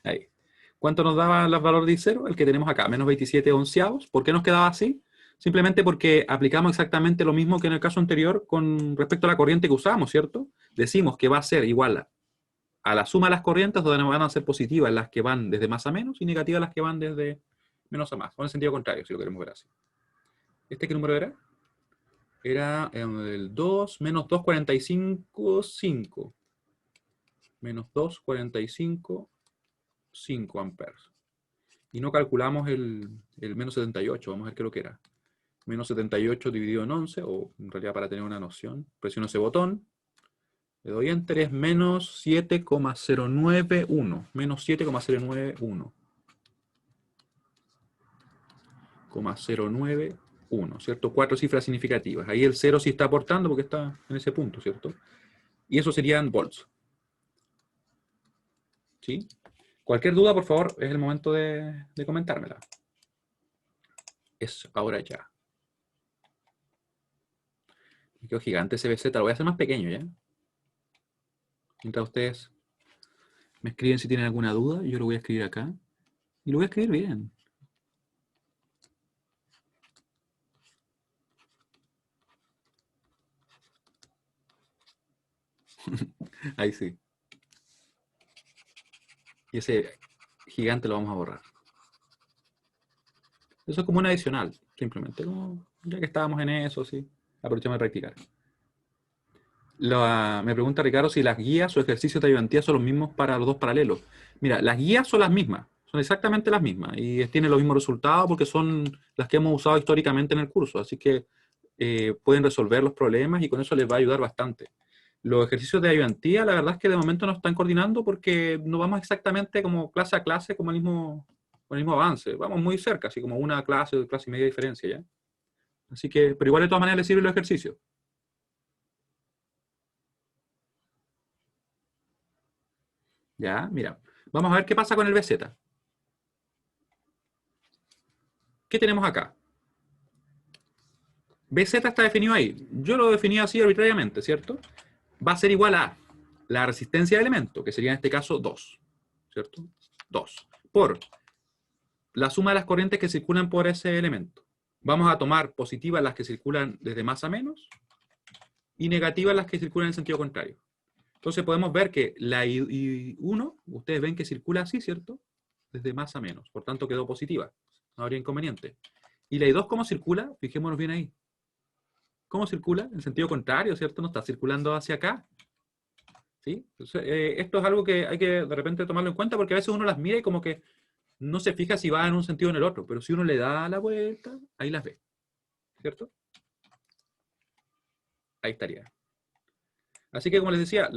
Ahí. ¿Cuánto nos daba el valor de I0? El que tenemos acá, menos 27 onceavos. ¿Por qué nos quedaba así? Simplemente porque aplicamos exactamente lo mismo que en el caso anterior con respecto a la corriente que usamos, ¿cierto? Decimos que va a ser igual a la suma de las corrientes, donde van a ser positivas las que van desde más a menos y negativas las que van desde menos a más, o en el sentido contrario, si lo queremos ver así. ¿Este qué número era? Era el 2 menos 2,45, 5. Menos 2,45, 5 amperes. Y no calculamos el menos 78, vamos a ver qué es lo que era. Menos 78 dividido en 11, o en realidad para tener una noción, presiono ese botón, le doy enter, es menos 7,091. Menos 7,091. 0,091, ¿cierto? Cuatro cifras significativas. Ahí el 0 sí está aportando porque está en ese punto, ¿cierto? Y eso serían volts. ¿Sí? Cualquier duda, por favor, es el momento de comentármela. Es ahora ya. Me quedó gigante ese BZ, lo voy a hacer más pequeño ya. Mientras ustedes me escriben si tienen alguna duda, yo lo voy a escribir acá. Y lo voy a escribir bien. Ahí sí. Y ese gigante lo vamos a borrar. Eso es como un adicional, simplemente. Como, ya que estábamos en eso, sí. Aprovechamos de practicar. Me pregunta Ricardo si las guías o ejercicios de ayudantía son los mismos para los dos paralelos. Mira, las guías son las mismas, son exactamente las mismas y tienen los mismos resultados porque son las que hemos usado históricamente en el curso, así que pueden resolver los problemas y con eso les va a ayudar bastante. Los ejercicios de ayudantía, la verdad es que de momento no están coordinando porque no vamos exactamente como clase a clase con el mismo avance, vamos muy cerca, así como una clase, clase y media de diferencia ya. Así que, pero igual de todas maneras les sirven los ejercicios. Ya, mira. Vamos a ver qué pasa con el BZ. ¿Qué tenemos acá? BZ está definido ahí. Yo lo definí así arbitrariamente, ¿cierto? Va a ser igual a la resistencia del elemento, que sería en este caso 2, ¿cierto? 2. Por la suma de las corrientes que circulan por ese elemento. Vamos a tomar positivas las que circulan desde más a menos y negativas las que circulan en sentido contrario. Entonces podemos ver que la I1, ustedes ven que circula así, ¿cierto? Desde más a menos. Por tanto quedó positiva. No habría inconveniente. ¿Y la I2 cómo circula? Fijémonos bien ahí. ¿Cómo circula? En sentido contrario, ¿cierto? No está circulando hacia acá. ¿Sí? Entonces, esto es algo que hay que de repente tomarlo en cuenta porque a veces uno las mira y como que no se fija si va en un sentido o en el otro. Pero si uno le da la vuelta, ahí las ve. ¿Cierto? Ahí estaría. Así que como les decía,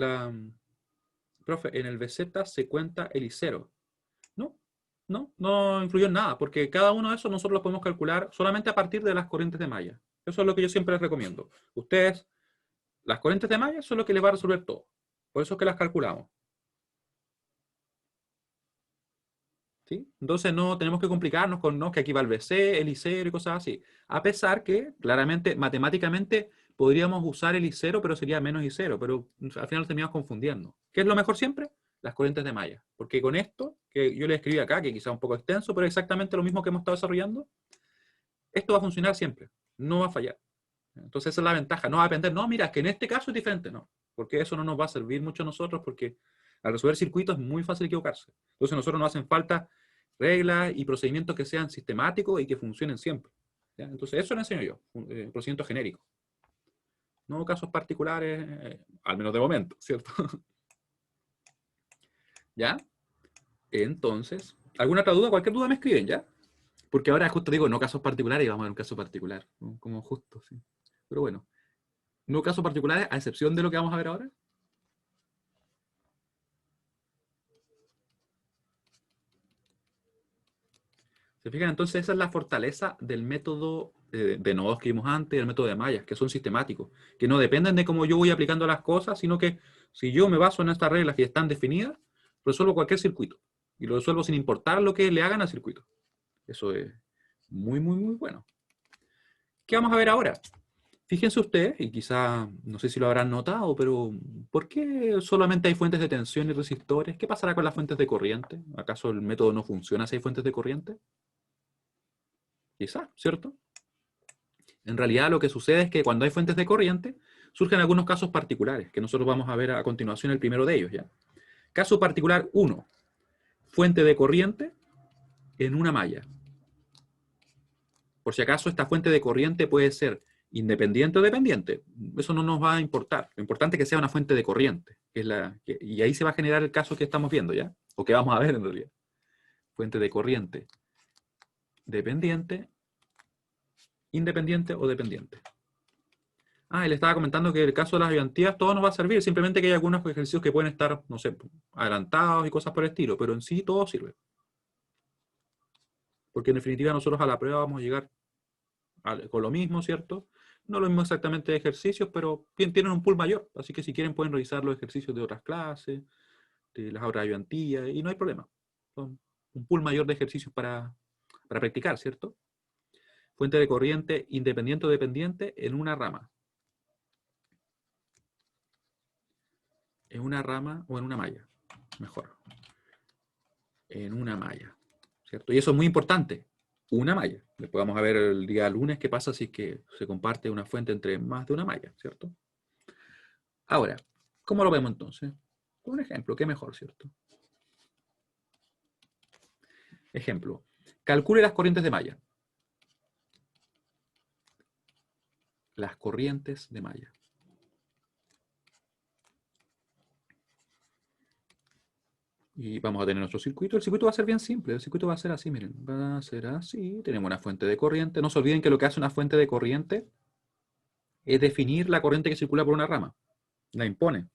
profe, en el BZ se cuenta el I0. ¿No? No, no influyó en nada, porque cada uno de esos nosotros los podemos calcular solamente a partir de las corrientes de malla. Eso es lo que yo siempre les recomiendo. Ustedes, las corrientes de malla son lo que les va a resolver todo. Por eso es que las calculamos. ¿Sí? Entonces no tenemos que complicarnos con no, que aquí va el BC, el I0 y cosas así. A pesar que, claramente, matemáticamente, podríamos usar el I0, pero sería menos I0, pero al final terminamos confundiendo. ¿Qué es lo mejor siempre? Las corrientes de malla. Porque con esto, que yo le escribí acá, que quizá un poco extenso, pero exactamente lo mismo que hemos estado desarrollando, esto va a funcionar siempre. No va a fallar. Entonces esa es la ventaja. No va a depender, no, mira, que en este caso es diferente, no. Porque eso no nos va a servir mucho a nosotros, porque al resolver circuitos es muy fácil equivocarse. Entonces a nosotros nos hacen falta reglas y procedimientos que sean sistemáticos y que funcionen siempre. ¿Ya? Entonces eso le enseño yo, procedimiento genérico. No casos particulares, al menos de momento, ¿cierto? ¿Ya? Entonces, ¿alguna otra duda? Cualquier duda me escriben, ¿ya? Porque ahora justo digo, no casos particulares y vamos a ver un caso particular, ¿no? Como justo, sí. Pero bueno, no casos particulares a excepción de lo que vamos a ver ahora. ¿Se fijan? Entonces esa es la fortaleza del método de nodos que vimos antes, del método de mallas, que son sistemáticos, que no dependen de cómo yo voy aplicando las cosas, sino que si yo me baso en estas reglas que están definidas, resuelvo cualquier circuito. Y lo resuelvo sin importar lo que le hagan al circuito. Eso es muy, muy, muy bueno. ¿Qué vamos a ver ahora? Fíjense ustedes, y quizá, no sé si lo habrán notado, pero ¿por qué solamente hay fuentes de tensión y resistores? ¿Qué pasará con las fuentes de corriente? ¿Acaso el método no funciona si hay fuentes de corriente? Quizá, ¿cierto? En realidad lo que sucede es que cuando hay fuentes de corriente, surgen algunos casos particulares, que nosotros vamos a ver a continuación el primero de ellos, ¿ya? Caso particular 1, fuente de corriente en una malla. Por si acaso esta fuente de corriente puede ser independiente o dependiente, eso no nos va a importar. Lo importante es que sea una fuente de corriente, y ahí se va a generar el caso que estamos viendo, ¿ya? O que vamos a ver en realidad. Fuente de corriente dependiente, independiente o dependiente. Ah, y le estaba comentando que el caso de las ayudantías todo nos va a servir, simplemente que hay algunos ejercicios que pueden estar, no sé, adelantados y cosas por el estilo, pero en sí todo sirve. Porque en definitiva nosotros a la prueba vamos a llegar con lo mismo, ¿cierto? No lo mismo exactamente de ejercicios, pero tienen un pool mayor, así que si quieren pueden revisar los ejercicios de otras clases, de las otras ayudantías, y no hay problema. Son un pool mayor de ejercicios para practicar, ¿cierto? Fuente de corriente independiente o dependiente en una rama. En una rama o en una malla, mejor. En una malla, ¿cierto? Y eso es muy importante, una malla. Después vamos a ver el día lunes qué pasa si es que se comparte una fuente entre más de una malla, ¿cierto? Ahora, ¿cómo lo vemos entonces? Un ejemplo, qué mejor, ¿cierto? Ejemplo, calcule las corrientes de malla. Las corrientes de malla. Y vamos a tener nuestro circuito. El circuito va a ser bien simple. El circuito va a ser así, miren. Va a ser así. Tenemos una fuente de corriente. No se olviden que lo que hace una fuente de corriente es definir la corriente que circula por una rama. La impone.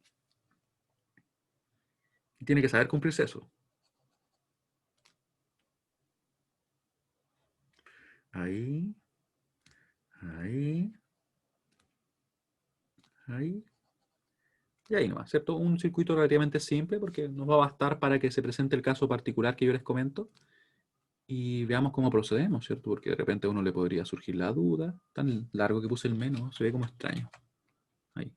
Y tiene que saber cumplirse eso. Ahí. Ahí. Ahí. Y ahí nomás, ¿cierto? Un circuito relativamente simple porque nos va a bastar para que se presente el caso particular que yo les comento y veamos cómo procedemos, ¿cierto? Porque de repente a uno le podría surgir la duda. Tan largo que puse el menos, se ve como extraño. Ahí.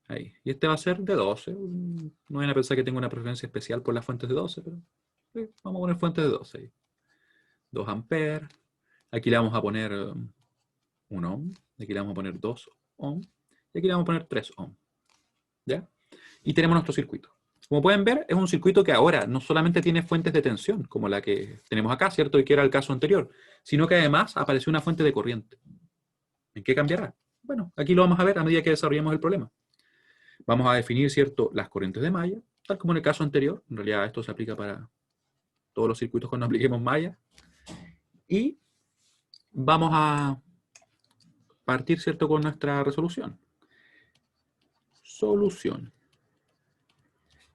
Ahí. Y este va a ser de 12. No vayan a pensar que tengo una preferencia especial por las fuentes de 12, pero sí, vamos a poner fuentes de 12 ahí. 2 amperes. Aquí le vamos a poner 1 ohm. Aquí le vamos a poner 2 ohm. Y aquí le vamos a poner 3 ohm. ¿Ya? Y tenemos nuestro circuito. Como pueden ver, es un circuito que ahora no solamente tiene fuentes de tensión, como la que tenemos acá, ¿cierto? Y que era el caso anterior, sino que además apareció una fuente de corriente. ¿En qué cambiará? Bueno, aquí lo vamos a ver a medida que desarrollemos el problema. Vamos a definir, ¿cierto?, las corrientes de malla, tal como en el caso anterior. En realidad esto se aplica para todos los circuitos cuando apliquemos malla. Y vamos a partir, ¿cierto?, con nuestra resolución. Solución.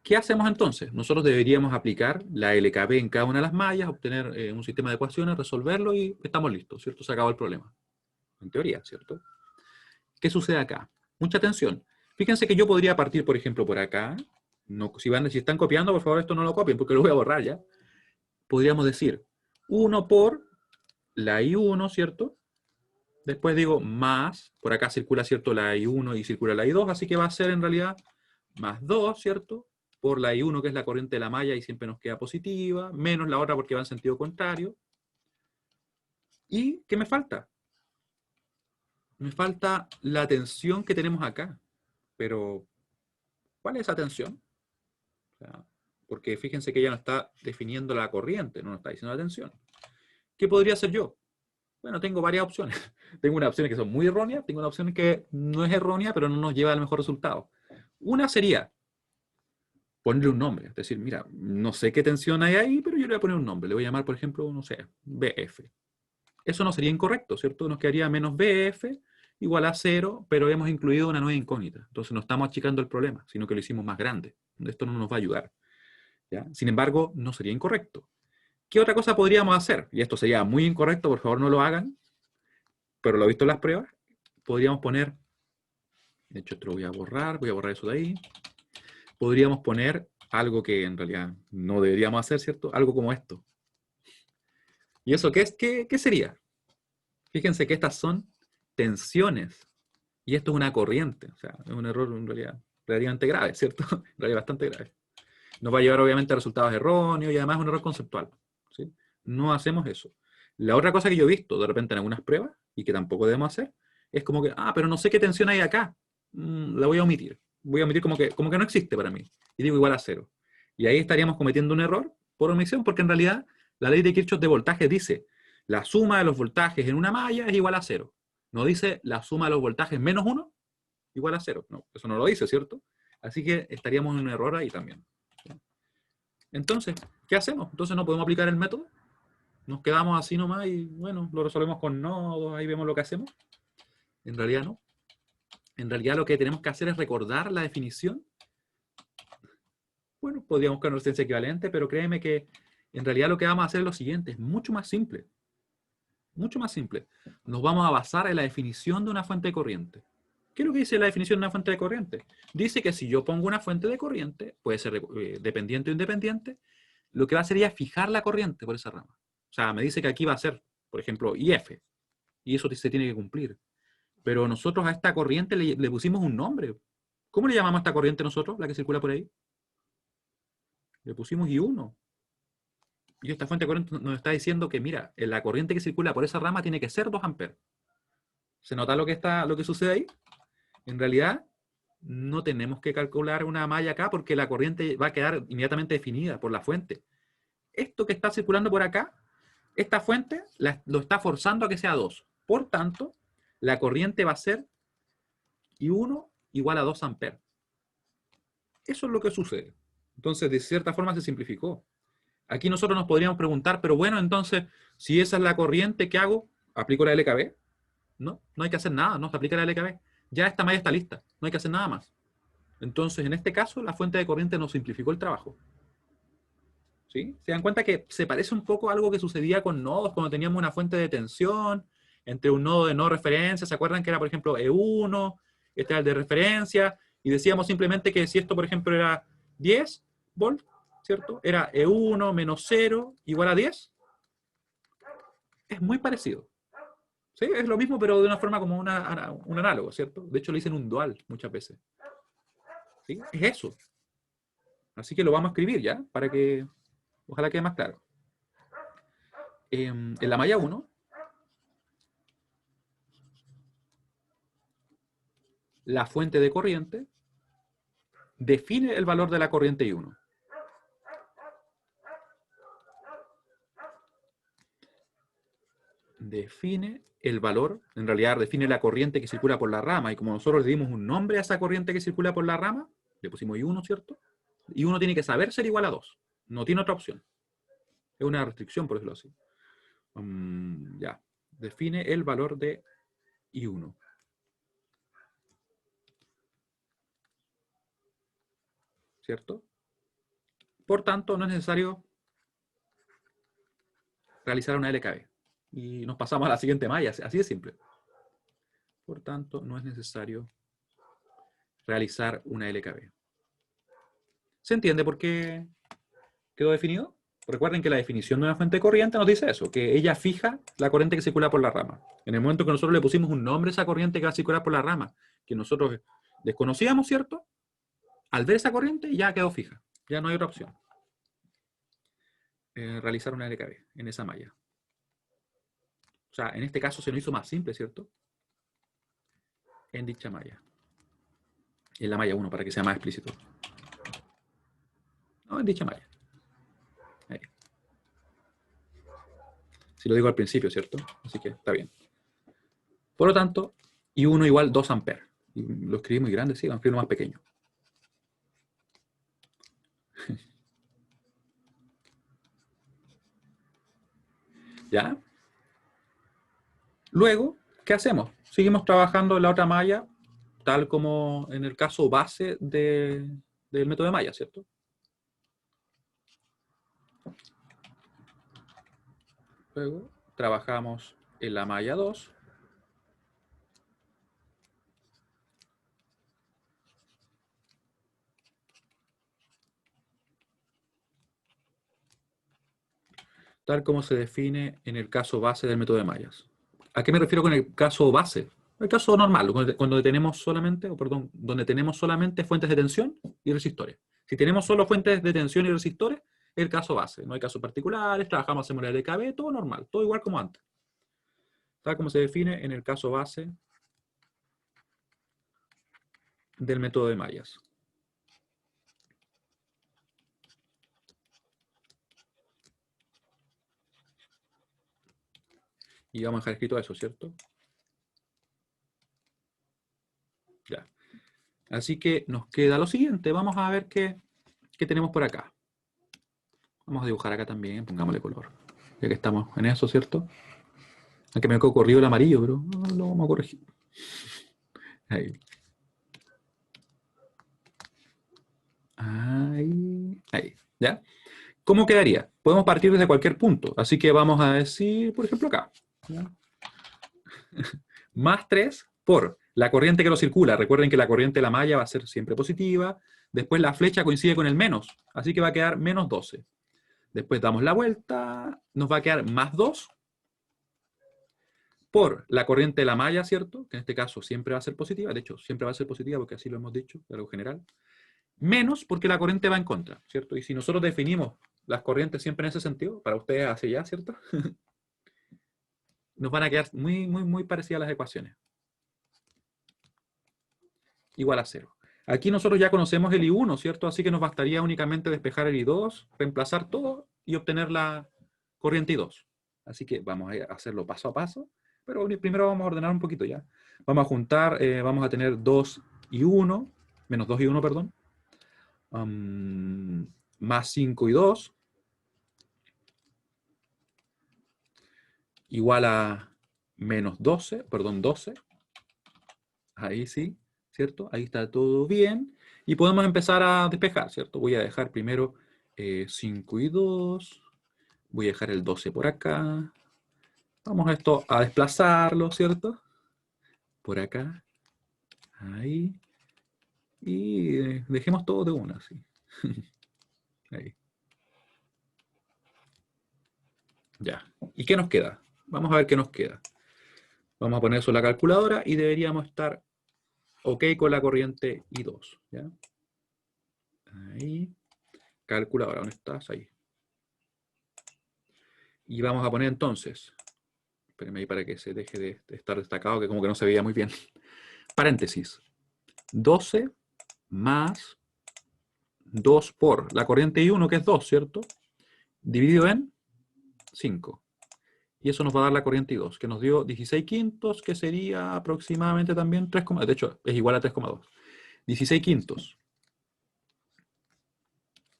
¿Qué hacemos entonces? Nosotros deberíamos aplicar la LKB en cada una de las mallas, obtener un sistema de ecuaciones, resolverlo y estamos listos, ¿cierto? Se acabó el problema. En teoría, ¿cierto? ¿Qué sucede acá? Mucha atención. Fíjense que yo podría partir, por ejemplo, por acá. No, si están copiando, por favor, esto no lo copien, porque lo voy a borrar ya. Podríamos decir 1 por la I1, ¿cierto? Después digo más, por acá circula, ¿cierto? La I1 y circula la I2, así que va a ser en realidad más 2, ¿cierto? Por la I1, que es la corriente de la malla y siempre nos queda positiva, menos la otra porque va en sentido contrario. ¿Y qué me falta? Me falta la tensión que tenemos acá. Pero, ¿cuál es esa tensión? O sea, porque fíjense que ella no está definiendo la corriente, no nos está diciendo la tensión. ¿Qué podría hacer yo? Bueno, tengo varias opciones. Tengo unas opciones que son muy erróneas, tengo una opción que no es errónea, pero no nos lleva al mejor resultado. Una sería ponerle un nombre. Es decir, mira, no sé qué tensión hay ahí, pero yo le voy a poner un nombre. Le voy a llamar, por ejemplo, no sé, BF. Eso no sería incorrecto, ¿cierto? Nos quedaría menos BF igual a 0, pero hemos incluido una nueva incógnita. Entonces no estamos achicando el problema, sino que lo hicimos más grande. Esto no nos va a ayudar, ¿ya? Sin embargo, no sería incorrecto. ¿Qué otra cosa podríamos hacer? Y esto sería muy incorrecto, por favor no lo hagan, pero lo he visto en las pruebas. Podríamos poner, de hecho esto lo voy a borrar eso de ahí. Podríamos poner algo que en realidad no deberíamos hacer, ¿cierto? Algo como esto. ¿Y eso qué es? ¿Qué sería? Fíjense que estas son tensiones. Y esto es una corriente. O sea, es un error en realidad relativamente grave, ¿cierto? En realidad bastante grave. Nos va a llevar obviamente a resultados erróneos y además es un error conceptual, ¿sí? No hacemos eso. La otra cosa que yo he visto de repente en algunas pruebas y que tampoco debemos hacer es como que, pero no sé qué tensión hay acá. La voy a omitir. Voy a omitir como que no existe para mí. Y digo igual a 0. Y ahí estaríamos cometiendo un error por omisión porque en realidad la ley de Kirchhoff de voltaje dice la suma de los voltajes en una malla es igual a 0. No dice la suma de los voltajes menos 1 igual a 0. No, eso no lo dice, ¿cierto? Así que estaríamos en un error ahí también. Entonces, ¿qué hacemos? Entonces no podemos aplicar el método. Nos quedamos así nomás y bueno, lo resolvemos con nodos, ahí vemos lo que hacemos. En realidad no. En realidad lo que tenemos que hacer es recordar la definición. Bueno, podríamos buscar una resistencia equivalente, pero créeme que en realidad lo que vamos a hacer es lo siguiente, es mucho más simple. Mucho más simple. Nos vamos a basar en la definición de una fuente de corriente. ¿Qué es lo que dice la definición de una fuente de corriente? Dice que si yo pongo una fuente de corriente, puede ser dependiente o independiente, lo que va a hacer es fijar la corriente por esa rama. O sea, me dice que aquí va a ser, por ejemplo, IF, y eso se tiene que cumplir. Pero nosotros a esta corriente le pusimos un nombre. ¿Cómo le llamamos a esta corriente nosotros, la que circula por ahí? Le pusimos I1. Y esta fuente de corriente nos está diciendo que, mira, la corriente que circula por esa rama tiene que ser 2 amperes. ¿Se nota lo que sucede ahí? En realidad, no tenemos que calcular una malla acá porque la corriente va a quedar inmediatamente definida por la fuente. Esto que está circulando por acá, esta fuente lo está forzando a que sea 2. Por tanto, la corriente va a ser I1 igual a 2 amperes. Eso es lo que sucede. Entonces, de cierta forma se simplificó. Aquí nosotros nos podríamos preguntar, pero bueno, entonces, si esa es la corriente, ¿qué hago? ¿Aplico la LKB? No, no hay que hacer nada, no se aplica la LKB. Ya esta malla está lista, no hay que hacer nada más. Entonces, en este caso, la fuente de corriente nos simplificó el trabajo. ¿Sí? Se dan cuenta que se parece un poco a algo que sucedía con nodos cuando teníamos una fuente de tensión entre un nodo de no referencia. ¿Se acuerdan que era, por ejemplo, E1? Este era el de referencia. Y decíamos simplemente que si esto, por ejemplo, era 10 volts, ¿cierto? Era E1 menos 0 igual a 10. Es muy parecido. ¿Sí? Es lo mismo, pero de una forma como un análogo, ¿cierto? De hecho, le dicen un dual muchas veces. ¿Sí? Es eso. Así que lo vamos a escribir ya, para que ojalá quede más claro. En la malla 1, la fuente de corriente define el valor de la corriente I1. Define el valor, en realidad define la corriente que circula por la rama, y como nosotros le dimos un nombre a esa corriente que circula por la rama, le pusimos I1, ¿cierto? I1 tiene que saber ser igual a 2. No tiene otra opción. Es una restricción, por decirlo así. Ya. Define el valor de I1. ¿Cierto? Por tanto, no es necesario realizar una LKB. Y nos pasamos a la siguiente malla, así de simple. Por tanto, no es necesario realizar una LKB. ¿Se entiende por qué quedó definido? Recuerden que la definición de una fuente de corriente nos dice eso, que ella fija la corriente que circula por la rama. En el momento que nosotros le pusimos un nombre a esa corriente que va a circular por la rama, que nosotros desconocíamos, ¿cierto? Al ver esa corriente ya quedó fija, ya no hay otra opción. Realizar una LKB en esa malla. O sea, en este caso se nos hizo más simple, ¿cierto? En dicha malla. En la malla 1, para que sea más explícito. No, en dicha malla. Ahí. Si lo digo al principio, ¿cierto? Así que está bien. Por lo tanto, I1 igual 2 amperes. Y lo escribí muy grande, sí, lo escribí más pequeño. ¿Ya? Luego, ¿qué hacemos? Seguimos trabajando en la otra malla, tal como en el caso base del método de malla, ¿cierto? Luego, trabajamos en la malla 2. Tal como se define en el caso base del método de mallas. ¿A qué me refiero con el caso base? El caso normal, cuando tenemos solamente, donde tenemos solamente fuentes de tensión y resistores. Si tenemos solo fuentes de tensión y resistores, es el caso base. No hay casos particulares, trabajamos en modalidad de KB, todo normal, todo igual como antes. Tal como se define en el caso base del método de mallas. Y vamos a dejar escrito eso, ¿cierto? Ya. Así que nos queda lo siguiente. Vamos a ver qué tenemos por acá. Vamos a dibujar acá también, pongámosle color. Ya que estamos en eso, ¿cierto? Aunque me quedó corrido el amarillo, pero lo vamos a corregir. Ahí. Ahí. ¿Ya? ¿Cómo quedaría? Podemos partir desde cualquier punto. Así que vamos a decir, por ejemplo, acá. ¿Ya? Más 3 por la corriente que lo circula. Recuerden que la corriente de la malla va a ser siempre positiva. Después la flecha coincide con el menos. Así que va a quedar menos 12. Después damos la vuelta. Nos va a quedar más 2 por la corriente de la malla, ¿cierto? Que en este caso siempre va a ser positiva. De hecho, siempre va a ser positiva porque así lo hemos dicho, de algo general. Menos porque la corriente va en contra, ¿cierto? Y si nosotros definimos las corrientes siempre en ese sentido, para ustedes hacia allá, ¿cierto? Nos van a quedar muy, muy, muy parecidas las ecuaciones. Igual a 0. Aquí nosotros ya conocemos el I1, ¿cierto? Así que nos bastaría únicamente despejar el I2, reemplazar todo y obtener la corriente I2. Así que vamos a hacerlo paso a paso, pero primero vamos a ordenar un poquito ya. Vamos a juntar, vamos a tener 2 y 1, menos 2 y 1, perdón, más 5 y 2, igual a menos 12, perdón, 12. Ahí sí, ¿cierto? Ahí está todo bien. Y podemos empezar a despejar, ¿cierto? Voy a dejar primero 5 y 2. Voy a dejar el 12 por acá. Vamos a esto a desplazarlo, ¿cierto? Por acá. Ahí. Y dejemos todo de una, sí. Ahí. Ya. ¿Y qué nos queda? Vamos a ver qué nos queda. Vamos a poner eso en la calculadora y deberíamos estar ok con la corriente I2. ¿Ya? Ahí. Calculadora, ¿dónde estás? Ahí. Y vamos a poner entonces, espérenme ahí para que se deje de estar destacado, que como que no se veía muy bien. Paréntesis. 12 más 2 por la corriente I1, que es 2, ¿cierto? Dividido en 5. Y eso nos va a dar la corriente I2, que nos dio 16 quintos, que sería aproximadamente también 3, de hecho, es igual a 3,2. 16 quintos.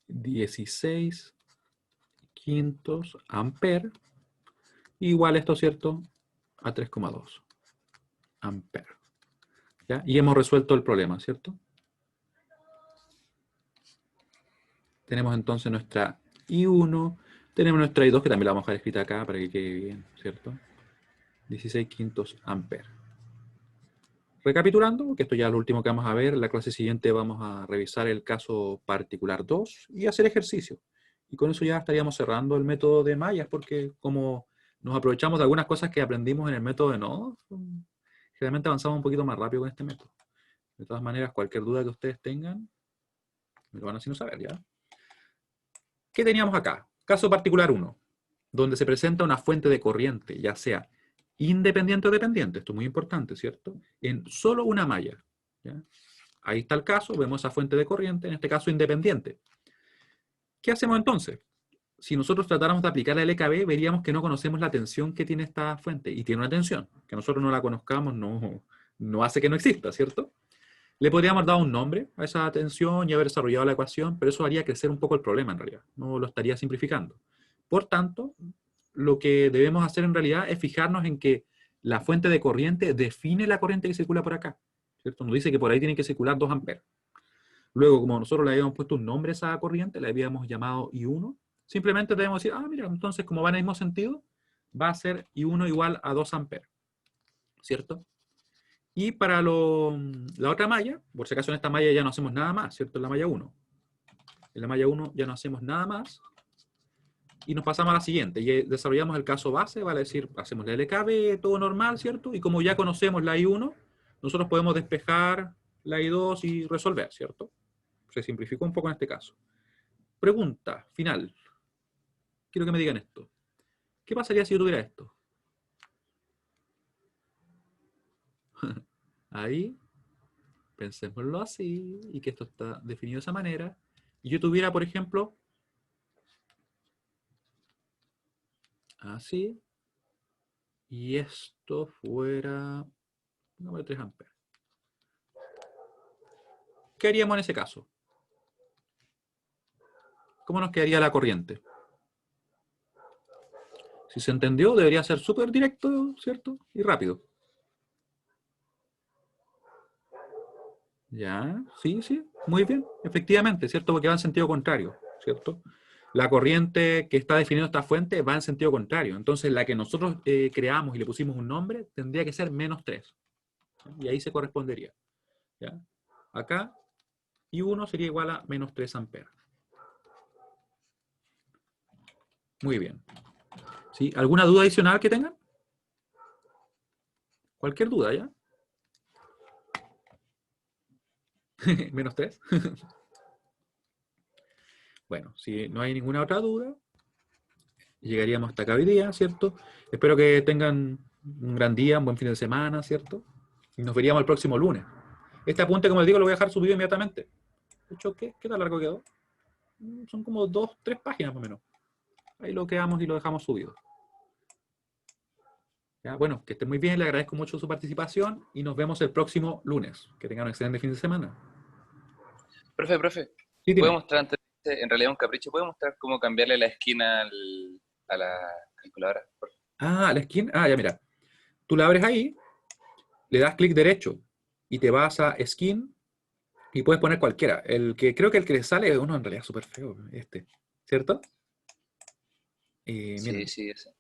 16 quintos amper. Igual esto, ¿cierto? A 3,2 amper. ¿Ya? Y hemos resuelto el problema, ¿cierto? Tenemos entonces nuestra I1, tenemos nuestra I2, que también la vamos a dejar escrita acá para que quede bien, ¿cierto? 16 quintos amperes. Recapitulando, que esto ya es lo último que vamos a ver, en la clase siguiente vamos a revisar el caso particular 2 y hacer ejercicio. Y con eso ya estaríamos cerrando el método de mallas, porque como nos aprovechamos de algunas cosas que aprendimos en el método de nodos, generalmente avanzamos un poquito más rápido con este método. De todas maneras, cualquier duda que ustedes tengan, me lo van haciendo saber, ¿ya? ¿Qué teníamos acá? Caso particular 1, donde se presenta una fuente de corriente, ya sea independiente o dependiente, esto es muy importante, ¿cierto? En solo una malla. ¿Ya? Ahí está el caso, vemos esa fuente de corriente, en este caso independiente. ¿Qué hacemos entonces? Si nosotros tratáramos de aplicar la LKB, veríamos que no conocemos la tensión que tiene esta fuente, y tiene una tensión. Que nosotros no la conozcamos no hace que no exista, ¿cierto? Le podríamos dar un nombre a esa tensión y haber desarrollado la ecuación, pero eso haría crecer un poco el problema en realidad, no lo estaría simplificando. Por tanto, lo que debemos hacer en realidad es fijarnos en que la fuente de corriente define la corriente que circula por acá, ¿cierto? Nos dice que por ahí tiene que circular 2 amperes. Luego, como nosotros le habíamos puesto un nombre a esa corriente, la habíamos llamado I1, simplemente debemos decir, mira, entonces como va en el mismo sentido, va a ser I1 igual a 2 amperes, ¿cierto? Y para la otra malla, por si acaso en esta malla ya no hacemos nada más, ¿cierto? En la malla 1. En la malla 1 ya no hacemos nada más. Y nos pasamos a la siguiente. Y desarrollamos el caso base, vale decir, hacemos la LKB, todo normal, ¿cierto? Y como ya conocemos la I1, nosotros podemos despejar la I2 y resolver, ¿cierto? Se simplificó un poco en este caso. Pregunta final. Quiero que me digan esto. ¿Qué pasaría si yo tuviera esto? Ahí, pensémoslo así, y que esto está definido de esa manera. Y yo tuviera, por ejemplo, así, y esto fuera 3 amperes. ¿Qué haríamos en ese caso? ¿Cómo nos quedaría la corriente? Si se entendió, debería ser súper directo, ¿cierto? Y rápido. Ya, sí, sí, muy bien, efectivamente, ¿cierto? Porque va en sentido contrario, ¿cierto? La corriente que está definiendo esta fuente va en sentido contrario. Entonces, la que nosotros creamos y le pusimos un nombre, tendría que ser -3. Y ahí se correspondería. ¿Ya? Acá, I1 sería igual a -3 amperes. Muy bien. ¿Sí? ¿Alguna duda adicional que tengan? Cualquier duda, ¿ya? -3. Bueno, si no hay ninguna otra duda, llegaríamos hasta acá hoy día, ¿cierto? Espero que tengan un gran día, un buen fin de semana, ¿cierto? Y nos veríamos el próximo lunes. Este apunte, como les digo, lo voy a dejar subido inmediatamente. De hecho, ¿qué tan largo quedó? Son como 2, 3 páginas más o menos. Ahí lo quedamos y lo dejamos subido. ¿Ya? Bueno, que estén muy bien, le agradezco mucho su participación y nos vemos el próximo lunes. Que tengan un excelente fin de semana. Profe, Sí, ¿puedo dime. mostrar antes, en realidad un capricho, ¿puedo mostrar cómo cambiarle la esquina a la calculadora? La esquina. Ya mira. Tú la abres ahí, le das clic derecho y te vas a Skin y puedes poner cualquiera. Creo que el que le sale es uno en realidad súper feo, ¿cierto? Sí, Miren, sí, ese.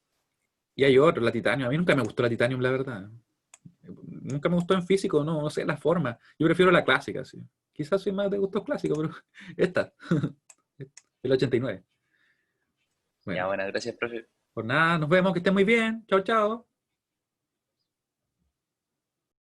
y hay otro, la Titanium. A mí nunca me gustó la Titanium, la verdad. Nunca me gustó en físico, no sé la forma. Yo prefiero la clásica, sí. Quizás soy más de gustos clásicos, pero esta, el 89. Ya, Bueno, bueno, gracias, profe. por nada, nos vemos, que estén muy bien. Chao, chao.